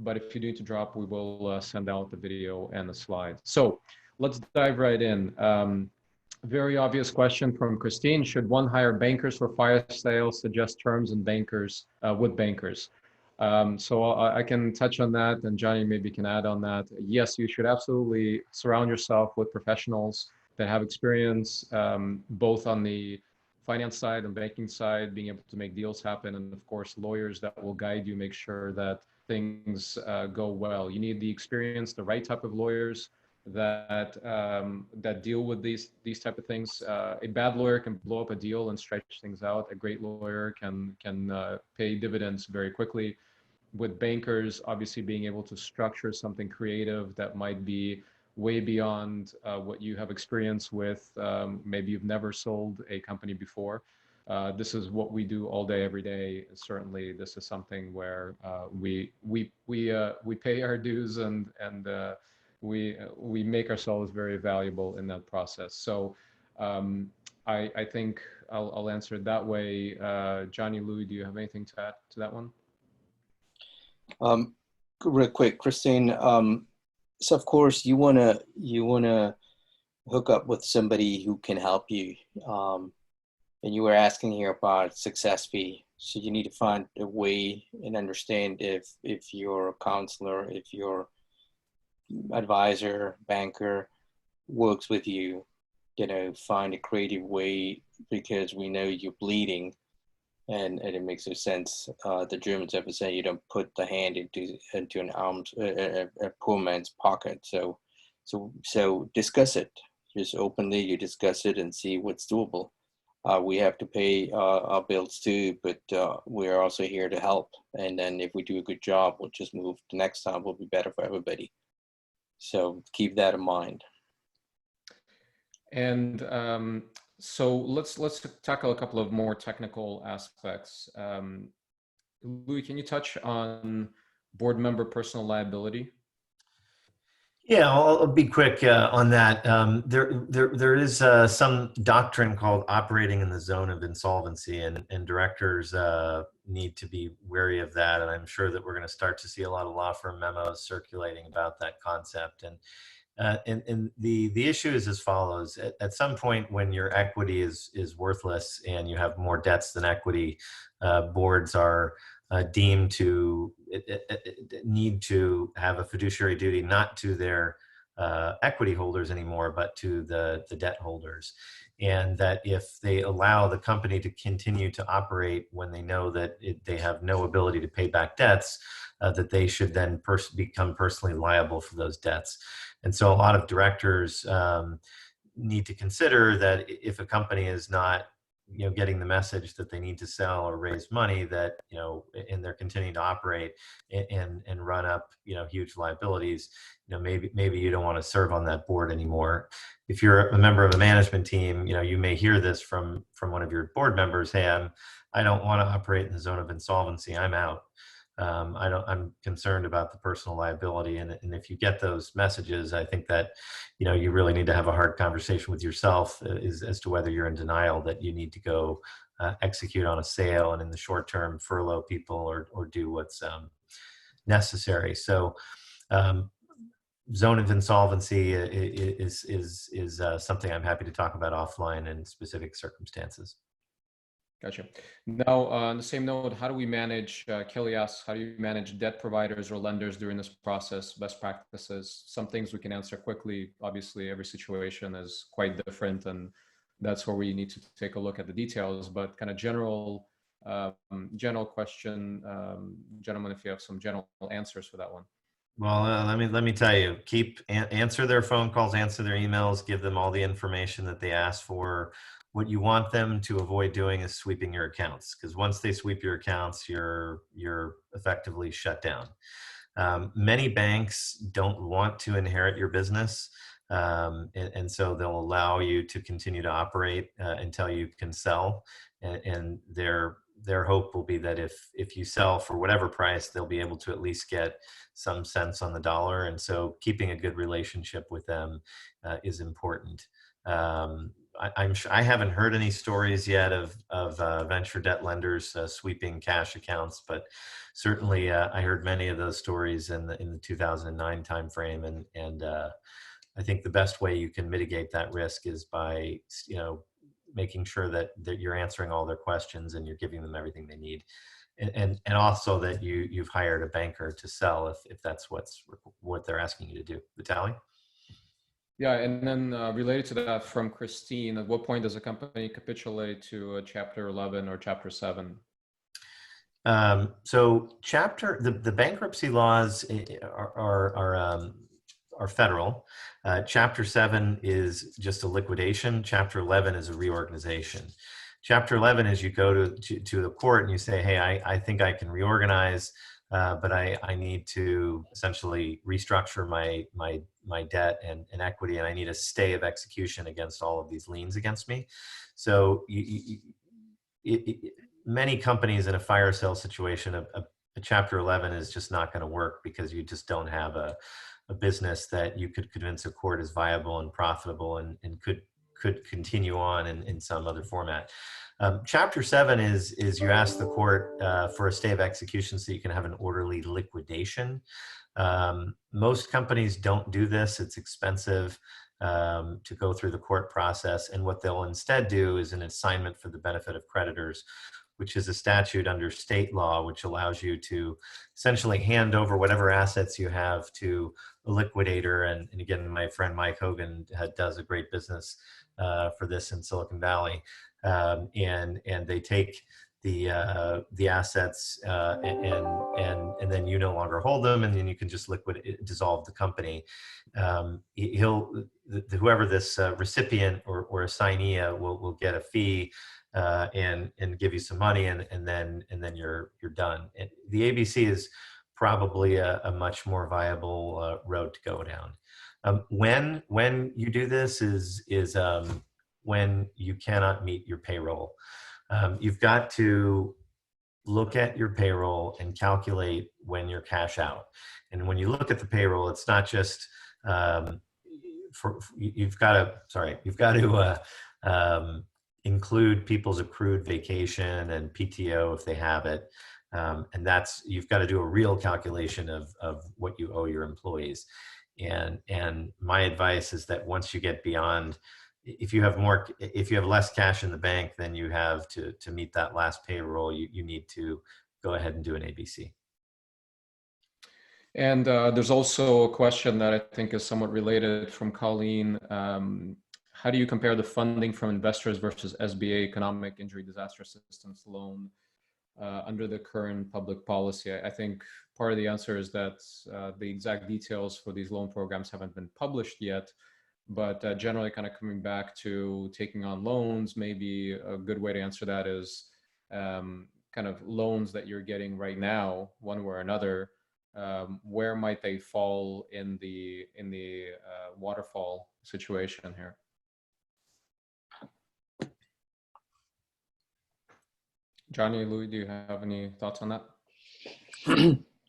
But if you need to drop, we will send out the video and the slides. So let's dive right in. Very obvious question from Christine. Should one hire bankers for fire sales? Suggest terms and bankers with bankers. So I can touch on that, and Johnny maybe can add on that. Yes, you should absolutely surround yourself with professionals that have experience both on the finance side and banking side, being able to make deals happen, and of course lawyers that will guide you, make sure that things go well. You need the experience, the right type of lawyers that that deal with these type of things. A bad lawyer can blow up a deal and stretch things out. A great lawyer can pay dividends very quickly. With bankers, obviously being able to structure something creative that might be way beyond what you have experience with. Maybe you've never sold a company before. This is what we do all day, every day. Certainly, this is something where we pay our dues and we make ourselves very valuable in that process. So I think I'll answer it that way. Johnny, Louis, do you have anything to add to that one? Real quick, Christine. So of course you wanna hook up with somebody who can help you. And you were asking here about success fee. So you need to find a way and understand if your counselor, if your advisor, banker works with you, find a creative way, because we know you're bleeding. And it makes no sense. The Germans ever say you don't put the hand into an armed a poor man's pocket. So discuss it. Just openly, you discuss it and see what's doable. We have to pay our bills too, but we're also here to help. And then if we do a good job, we'll just move. The next time will be better for everybody. So keep that in mind. And so let's tackle a couple of more technical aspects. Louis, can you touch on board member personal liability? Yeah, I'll be quick on that. There is some doctrine called operating in the zone of insolvency, and directors need to be wary of that. And I'm sure that we're going to start to see a lot of law firm memos circulating about that concept. And the issue is as follows. At some point when your equity is worthless and you have more debts than equity, boards are deemed to need to have a fiduciary duty, not to their equity holders anymore, but to the debt holders. And that if they allow the company to continue to operate when they know that they have no ability to pay back debts, that they should then become personally liable for those debts. And so a lot of directors need to consider that if a company is not getting the message that they need to sell or raise money, that and they're continuing to operate and run up huge liabilities, maybe you don't want to serve on that board anymore. If you're a member of a management team, you may hear this from one of your board members: hey, I don't want to operate in the zone of insolvency, I'm out. I'm concerned about the personal liability. And if you get those messages, I think that, you really need to have a hard conversation with yourself as to whether you're in denial that you need to go execute on a sale and in the short term furlough people or do what's necessary. So zone of insolvency is something I'm happy to talk about offline in specific circumstances. Gotcha. Now, on the same note, how do we manage, Kelly asks, how do you manage debt providers or lenders during this process, best practices? Some things we can answer quickly. Obviously, every situation is quite different, and that's where we need to take a look at the details, but kind of general question, gentlemen, if you have some general answers for that one. Well, let me tell you, answer their phone calls, answer their emails, give them all the information that they ask for. What you want them to avoid doing is sweeping your accounts, because once they sweep your accounts, you're effectively shut down. Many banks don't want to inherit your business. And so they'll allow you to continue to operate until you can sell. And their hope will be that if you sell for whatever price, they'll be able to at least get some cents on the dollar. And so keeping a good relationship with them is important. I'm sure I haven't heard any stories yet of venture debt lenders sweeping cash accounts, but certainly I heard many of those stories in the 2009 timeframe, and I think the best way you can mitigate that risk is by making sure that you're answering all their questions and you're giving them everything they need, and also that you've hired a banker to sell if that's what they're asking you to do. Vitaly? Yeah, and then related to that from Christine, at what point does a company capitulate to Chapter 11 or Chapter 7? So the bankruptcy laws are federal. Chapter 7 is just a liquidation. Chapter 11 is a reorganization. Chapter 11 is you go to the court and you say, hey, I think I can reorganize, but I need to essentially restructure my debt and equity, and I need a stay of execution against all of these liens against me. So many companies in a fire sale situation, a Chapter 11 is just not going to work because you just don't have a business that you could convince a court is viable and profitable and could continue on in some other format. Chapter 7 is you ask the court for a stay of execution so you can have an orderly liquidation. Most companies don't do this. It's expensive to go through the court process. And what they'll instead do is an assignment for the benefit of creditors, which is a statute under state law, which allows you to essentially hand over whatever assets you have to a liquidator. And again, my friend Mike Hogan does a great business for this in Silicon Valley. And they take the assets and then you no longer hold them, and then you can just dissolve the company. Whoever this recipient or assignee will get a fee and give you some money, and then you're done. And the ABC is probably a much more viable road to go down. When you do this is when you cannot meet your payroll. You've got to look at your payroll and calculate when you're cash out. And when you look at the payroll, it's not just you've got to include people's accrued vacation and PTO if they have it. And you've got to do a real calculation of what you owe your employees. And my advice is that once you get beyond, if you have less cash in the bank than you have to meet that last payroll, you need to go ahead and do an ABC. And there's also a question that I think is somewhat related from Colleen. How do you compare the funding from investors versus SBA Economic Injury Disaster Assistance loan under the current public policy? I think part of the answer is that the exact details for these loan programs haven't been published yet, but generally kind of coming back to taking on loans, maybe a good way to answer that is kind of loans that you're getting right now, one way or another. Where might they fall in the waterfall situation here? Johnny, Louis, do you have any thoughts on that?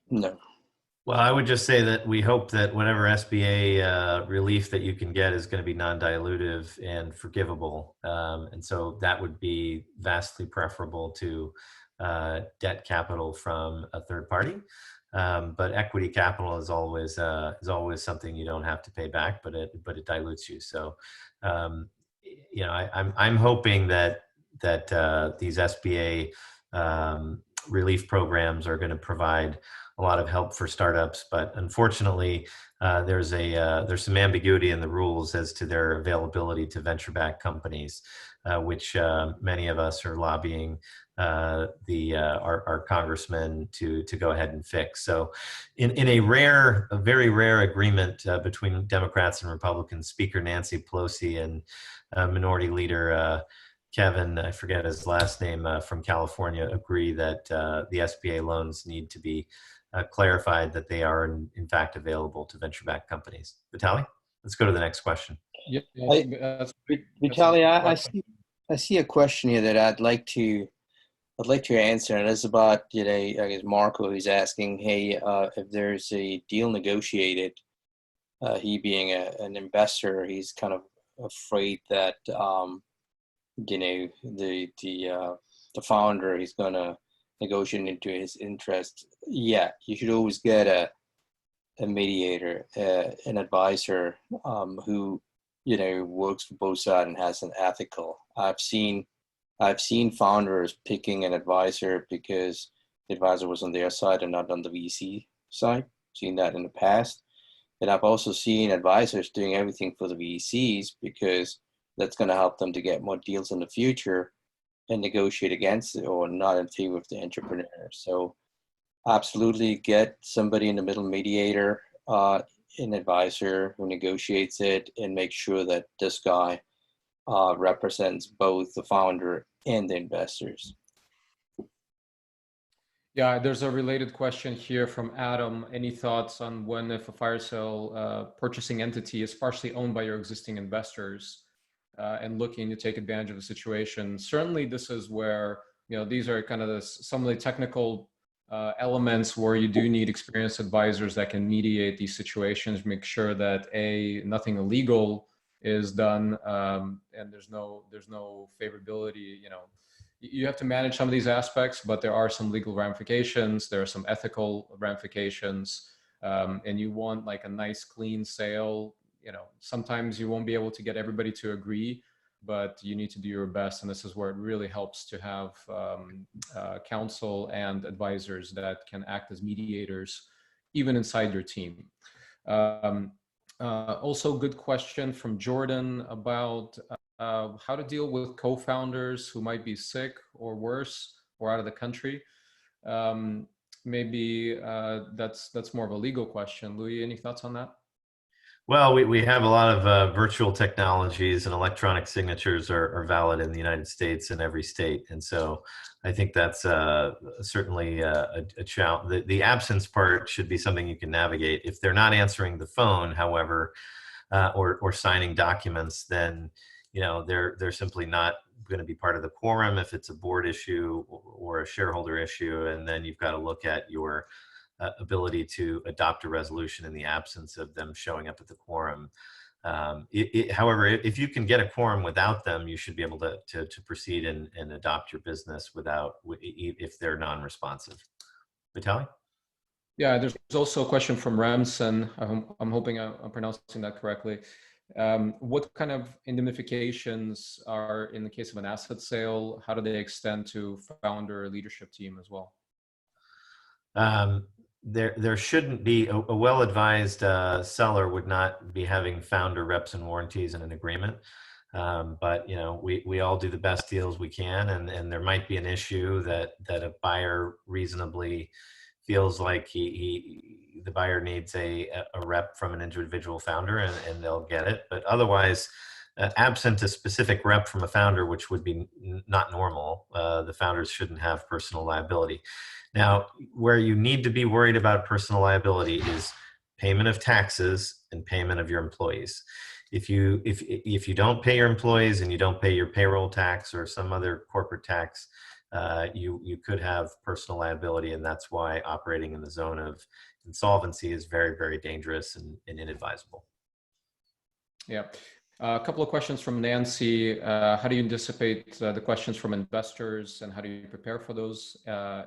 No. Well, I would just say that we hope that whatever SBA relief that you can get is going to be non-dilutive and forgivable. And so that would be vastly preferable to debt capital from a third party. But equity capital is always something you don't have to pay back, but it dilutes you. So, I'm hoping that these SBA relief programs are going to provide a lot of help for startups, but unfortunately, there's some ambiguity in the rules as to their availability to venture-backed companies, which many of us are lobbying our congressmen to go ahead and fix. So, in a very rare agreement between Democrats and Republicans, Speaker Nancy Pelosi and Minority Leader Kevin, I forget his last name, from California, agree that the SBA loans need to be clarified that they are in fact available to venture-backed companies. Vitaly, let's go to the next question. Yeah, I, that's a Vitaly, I great see I see a question here that I'd like to answer, and it's about, you know, I guess Marco is asking, hey, if there's a deal negotiated, he being an investor, he's kind of afraid that you know, the founder is gonna negotiate into his interest. Yeah, you should always get a mediator, an advisor, who, you know, works for both sides and has an ethical. I've seen founders picking an advisor because the advisor was on their side and not on the VC side. Seen that in the past. And I've also seen advisors doing everything for the VCs because that's going to help them to get more deals in the future and negotiate against it or not in favor of the entrepreneur. So absolutely get somebody in the middle, mediator, an advisor who negotiates it, and make sure that this guy represents both the founder and the investors. Yeah, there's a related question here from Adam. Any thoughts on when, if a fire sale purchasing entity is partially owned by your existing investors and looking to take advantage of the situation? Certainly, this is where, you know, these are kind of some of the technical elements where you do need experienced advisors that can mediate these situations, make sure that nothing illegal is done, and there's no favorability. You know, you have to manage some of these aspects, but there are some legal ramifications. There are some ethical ramifications, and you want like a nice, clean sale. You know, sometimes you won't be able to get everybody to agree, but you need to do your best. And this is where it really helps to have counsel and advisors that can act as mediators, even inside your team. Also, good question from Jordan about how to deal with co-founders who might be sick or worse or out of the country. Maybe that's more of a legal question. Louis, any thoughts on that? Well, we have a lot of virtual technologies, and electronic signatures are valid in the United States in every state. And so I think that's certainly a challenge. The absence part should be something you can navigate. If they're not answering the phone, however, or signing documents, then, you know, they're simply not going to be part of the quorum if it's a board issue or a shareholder issue. And then you've got to look at your ability to adopt a resolution in the absence of them showing up at the quorum. However, if you can get a quorum without them, you should be able to proceed and adopt your business if they're non-responsive. Vitaly? Yeah, there's also a question from Ramson. I'm hoping I'm pronouncing that correctly. What kind of indemnifications are in the case of an asset sale? How do they extend to founder leadership team as well? There shouldn't be a well-advised seller would not be having founder reps and warranties in an agreement. But, you know, we all do the best deals we can, and there might be an issue that a buyer reasonably feels like the buyer needs a rep from an individual founder, and they'll get it. But otherwise, absent a specific rep from a founder, which would be not normal, the founders shouldn't have personal liability. Now, where you need to be worried about personal liability is payment of taxes and payment of your employees. If you don't pay your employees and you don't pay your payroll tax or some other corporate tax, you could have personal liability, and that's why operating in the zone of insolvency is very, very dangerous and inadvisable. Yeah. A couple of questions from Nancy. How do you anticipate the questions from investors, and how do you prepare for those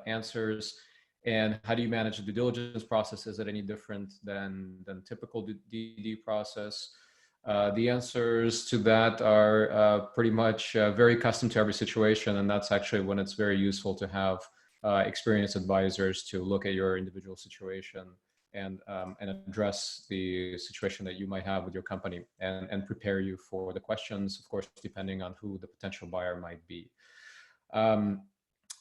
answers? And how do you manage the due diligence process? Is it any different than typical DD process? The answers to that are pretty much very custom to every situation, and that's actually when it's very useful to have experienced advisors to look at your individual situation and address the situation that you might have with your company, and prepare you for the questions, of course, depending on who the potential buyer might be.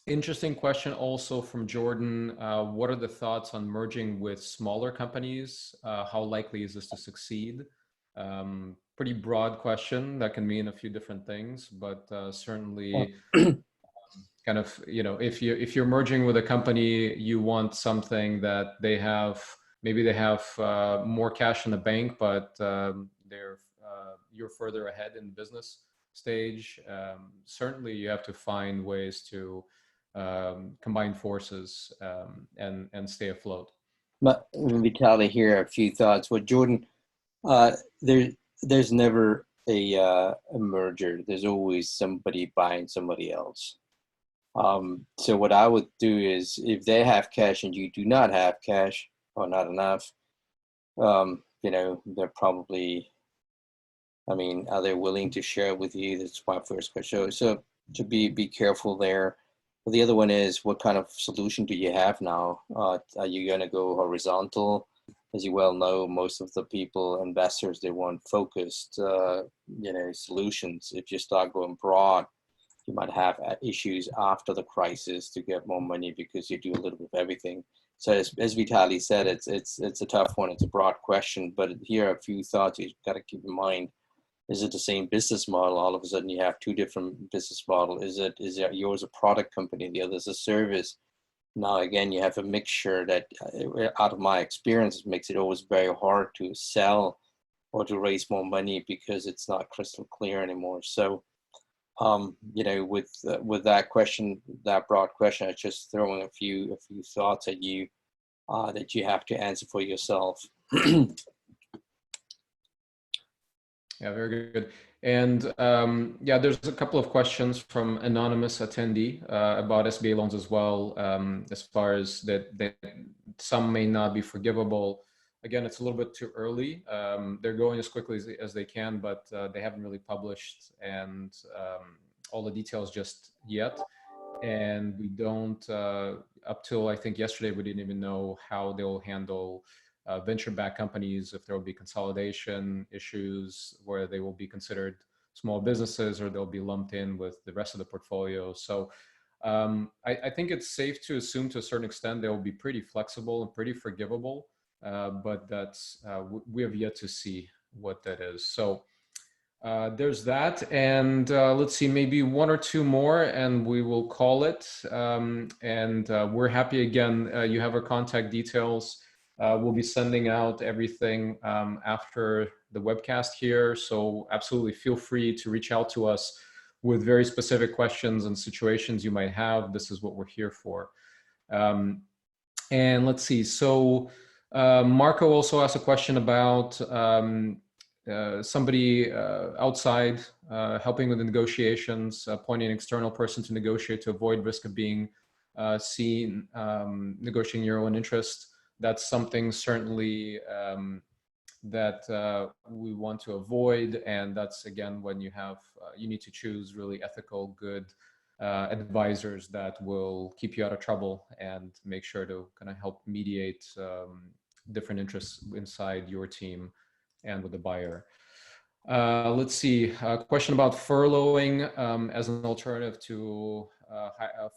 Interesting question also from Jordan. What are the thoughts on merging with smaller companies? How likely is this to succeed? pretty broad question that can mean a few different things, but certainly kind of, if you're merging with a company, you want something that they have, maybe they have more cash in the bank, but you're further ahead in the business stage. Certainly you have to find ways to combine forces and stay afloat. Vitaly, here a few thoughts. Well, Jordan, uh, there, there's never a merger. There's always somebody buying somebody else. So what I would do is, if they have cash and you do not have cash or not enough, they're probably, I mean, are they willing to share with you? That's my first question. So to be careful there. Well, the other one is, what kind of solution do you have now? Are you going to go horizontal? As you well know, most of the people, investors, they want focused, solutions. If you start going broad, you might have issues after the crisis to get more money because you do a little bit of everything. So as Vitaly said, it's a tough one. It's a broad question, but here are a few thoughts you've got to keep in mind. Is it the same business model? All of a sudden you have two different business models. Is it yours a product company, the other is a service? Now, again, you have a mixture that, out of my experience, makes it always very hard to sell or to raise more money because it's not crystal clear anymore. So, with that question, that broad question, I was just throwing a few thoughts at you that you have to answer for yourself. Yeah, very good. And there's a couple of questions from anonymous attendee about SBA loans as well, as far as that some may not be forgivable. Again, it's a little bit too early. They're going as quickly as they can, but they haven't really published and all the details just yet. And we don't, up till I think yesterday, we didn't even know how they'll handle venture-backed companies, if there will be consolidation issues where they will be considered small businesses or they'll be lumped in with the rest of the portfolio. So I think it's safe to assume to a certain extent they will be pretty flexible and pretty forgivable, but that's we have yet to see what that is. So there's that, and let's see, maybe one or two more and we will call it. We're happy again, you have our contact details. We'll be sending out everything after the webcast here. So absolutely feel free to reach out to us with very specific questions and situations you might have. This is what we're here for. And let's see. So Marco also asked a question about somebody outside helping with the negotiations, appointing an external person to negotiate to avoid risk of being seen negotiating your own interest. That's something certainly that we want to avoid. And that's, again, when you have, you need to choose really ethical, good advisors that will keep you out of trouble and make sure to kind of help mediate different interests inside your team and with the buyer. Let's see, a question about furloughing as an alternative to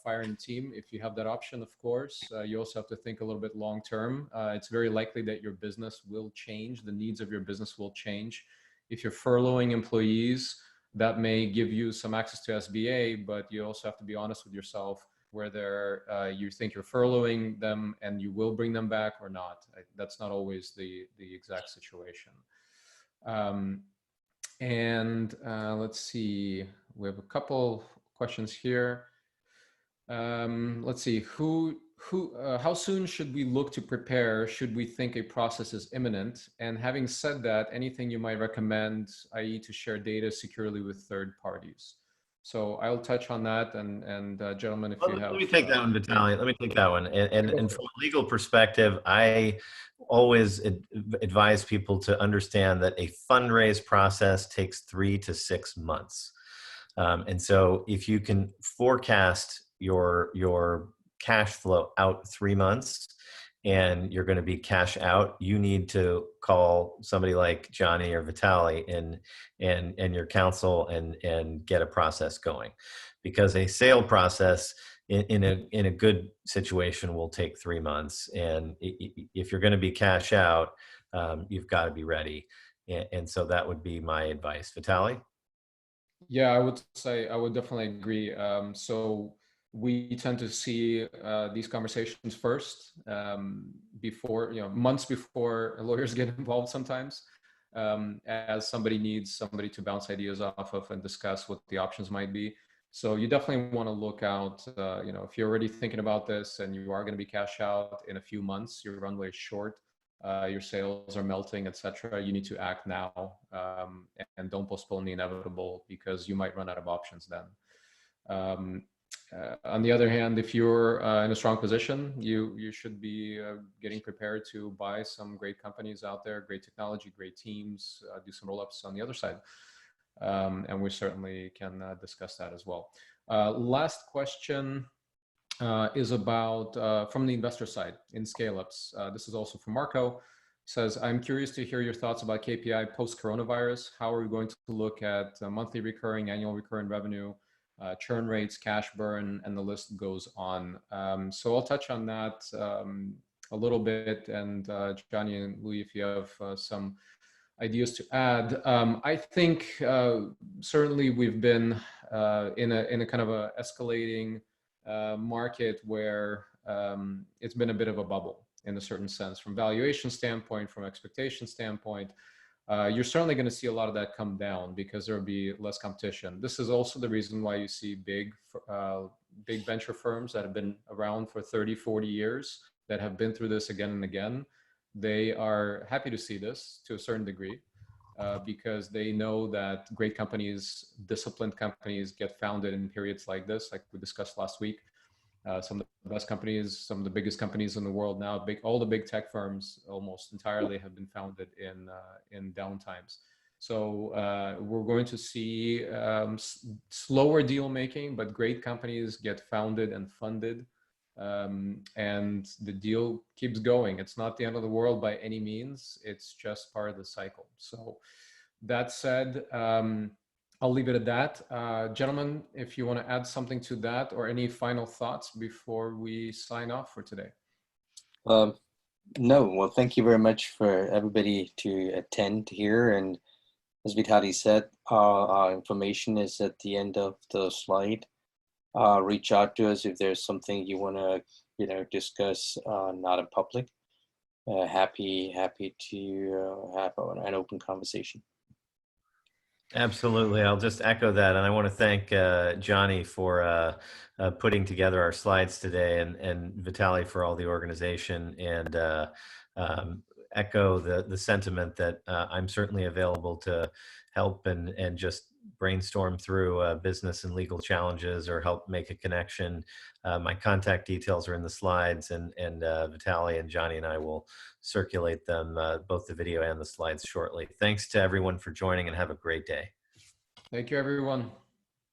firing the team. If you have that option, of course, you also have to think a little bit long term. It's very likely that your business will change. The needs of your business will change. If you're furloughing employees, that may give you some access to SBA, but you also have to be honest with yourself whether you think you're furloughing them and you will bring them back or not. That's not always the exact situation. Let's see, we have a couple questions here. Let's see, how soon should we look to prepare? Should we think a process is imminent? And having said that, anything you might recommend, i.e. to share data securely with third parties? So I'll touch on that, and gentlemen, if you have. Let me take that one, Vitaly. Let me take that one. And from a legal perspective, I always advise people to understand that a fundraise process takes 3 to 6 months. And so if you can forecast your cash flow out 3 months and you're going to be cash out, you need to call somebody like Johnny or Vitaly and your counsel and get a process going, because a sale process in a good situation will take 3 months. And if you're going to be cash out, you've got to be ready. And so that would be my advice. Vitaly? Yeah, I would say I would definitely agree. So we tend to see these conversations first, before, months before lawyers get involved sometimes, as somebody needs somebody to bounce ideas off of and discuss what the options might be. So you definitely want to look out, if you're already thinking about this and you are going to be cash out in a few months, your runway is short, your sales are melting, etc. You need to act now, and don't postpone the inevitable, because you might run out of options then. On the other hand, if you're in a strong position, you should be getting prepared to buy some great companies out there, great technology, great teams, do some roll-ups on the other side. And we certainly can discuss that as well. Last question is about from the investor side in scale-ups. This is also from Marco. Says, I'm curious to hear your thoughts about KPI post-coronavirus. How are we going to look at monthly recurring, annual recurring revenue, churn rates, cash burn, and the list goes on. So I'll touch on that a little bit, and Johnny and Louis, if you have some ideas to add. I think certainly we've been in a kind of a escalating market where it's been a bit of a bubble in a certain sense, from valuation standpoint, from expectation standpoint. You're certainly going to see a lot of that come down because there'll be less competition. This is also the reason why you see big venture firms that have been around for 30, 40 years, that have been through this again and again. They are happy to see this to a certain degree, because they know that great companies, disciplined companies, get founded in periods like this, like we discussed last week. Some of the best companies, some of the biggest companies in the world now, all the big tech firms almost entirely have been founded in downtimes. So we're going to see slower deal making, but great companies get founded and funded, and the deal keeps going. It's not the end of the world by any means. It's just part of the cycle. So that said, I'll leave it at that. Gentlemen, if you want to add something to that, or any final thoughts before we sign off for today. No, well, thank you very much for everybody to attend here. And as Vitaly said, our information is at the end of the slide. Reach out to us if there's something you want to, discuss, not in public. Happy to have an open conversation. Absolutely. I'll just echo that. And I want to thank Johnny for putting together our slides today, and Vitaly for all the organization, and echo the sentiment that I'm certainly available to help and just brainstorm through business and legal challenges, or help make a connection. My contact details are in the slides, and Vitaly and Johnny and I will circulate them, both the video and the slides, shortly. Thanks to everyone for joining, and have a great day. Thank you, everyone.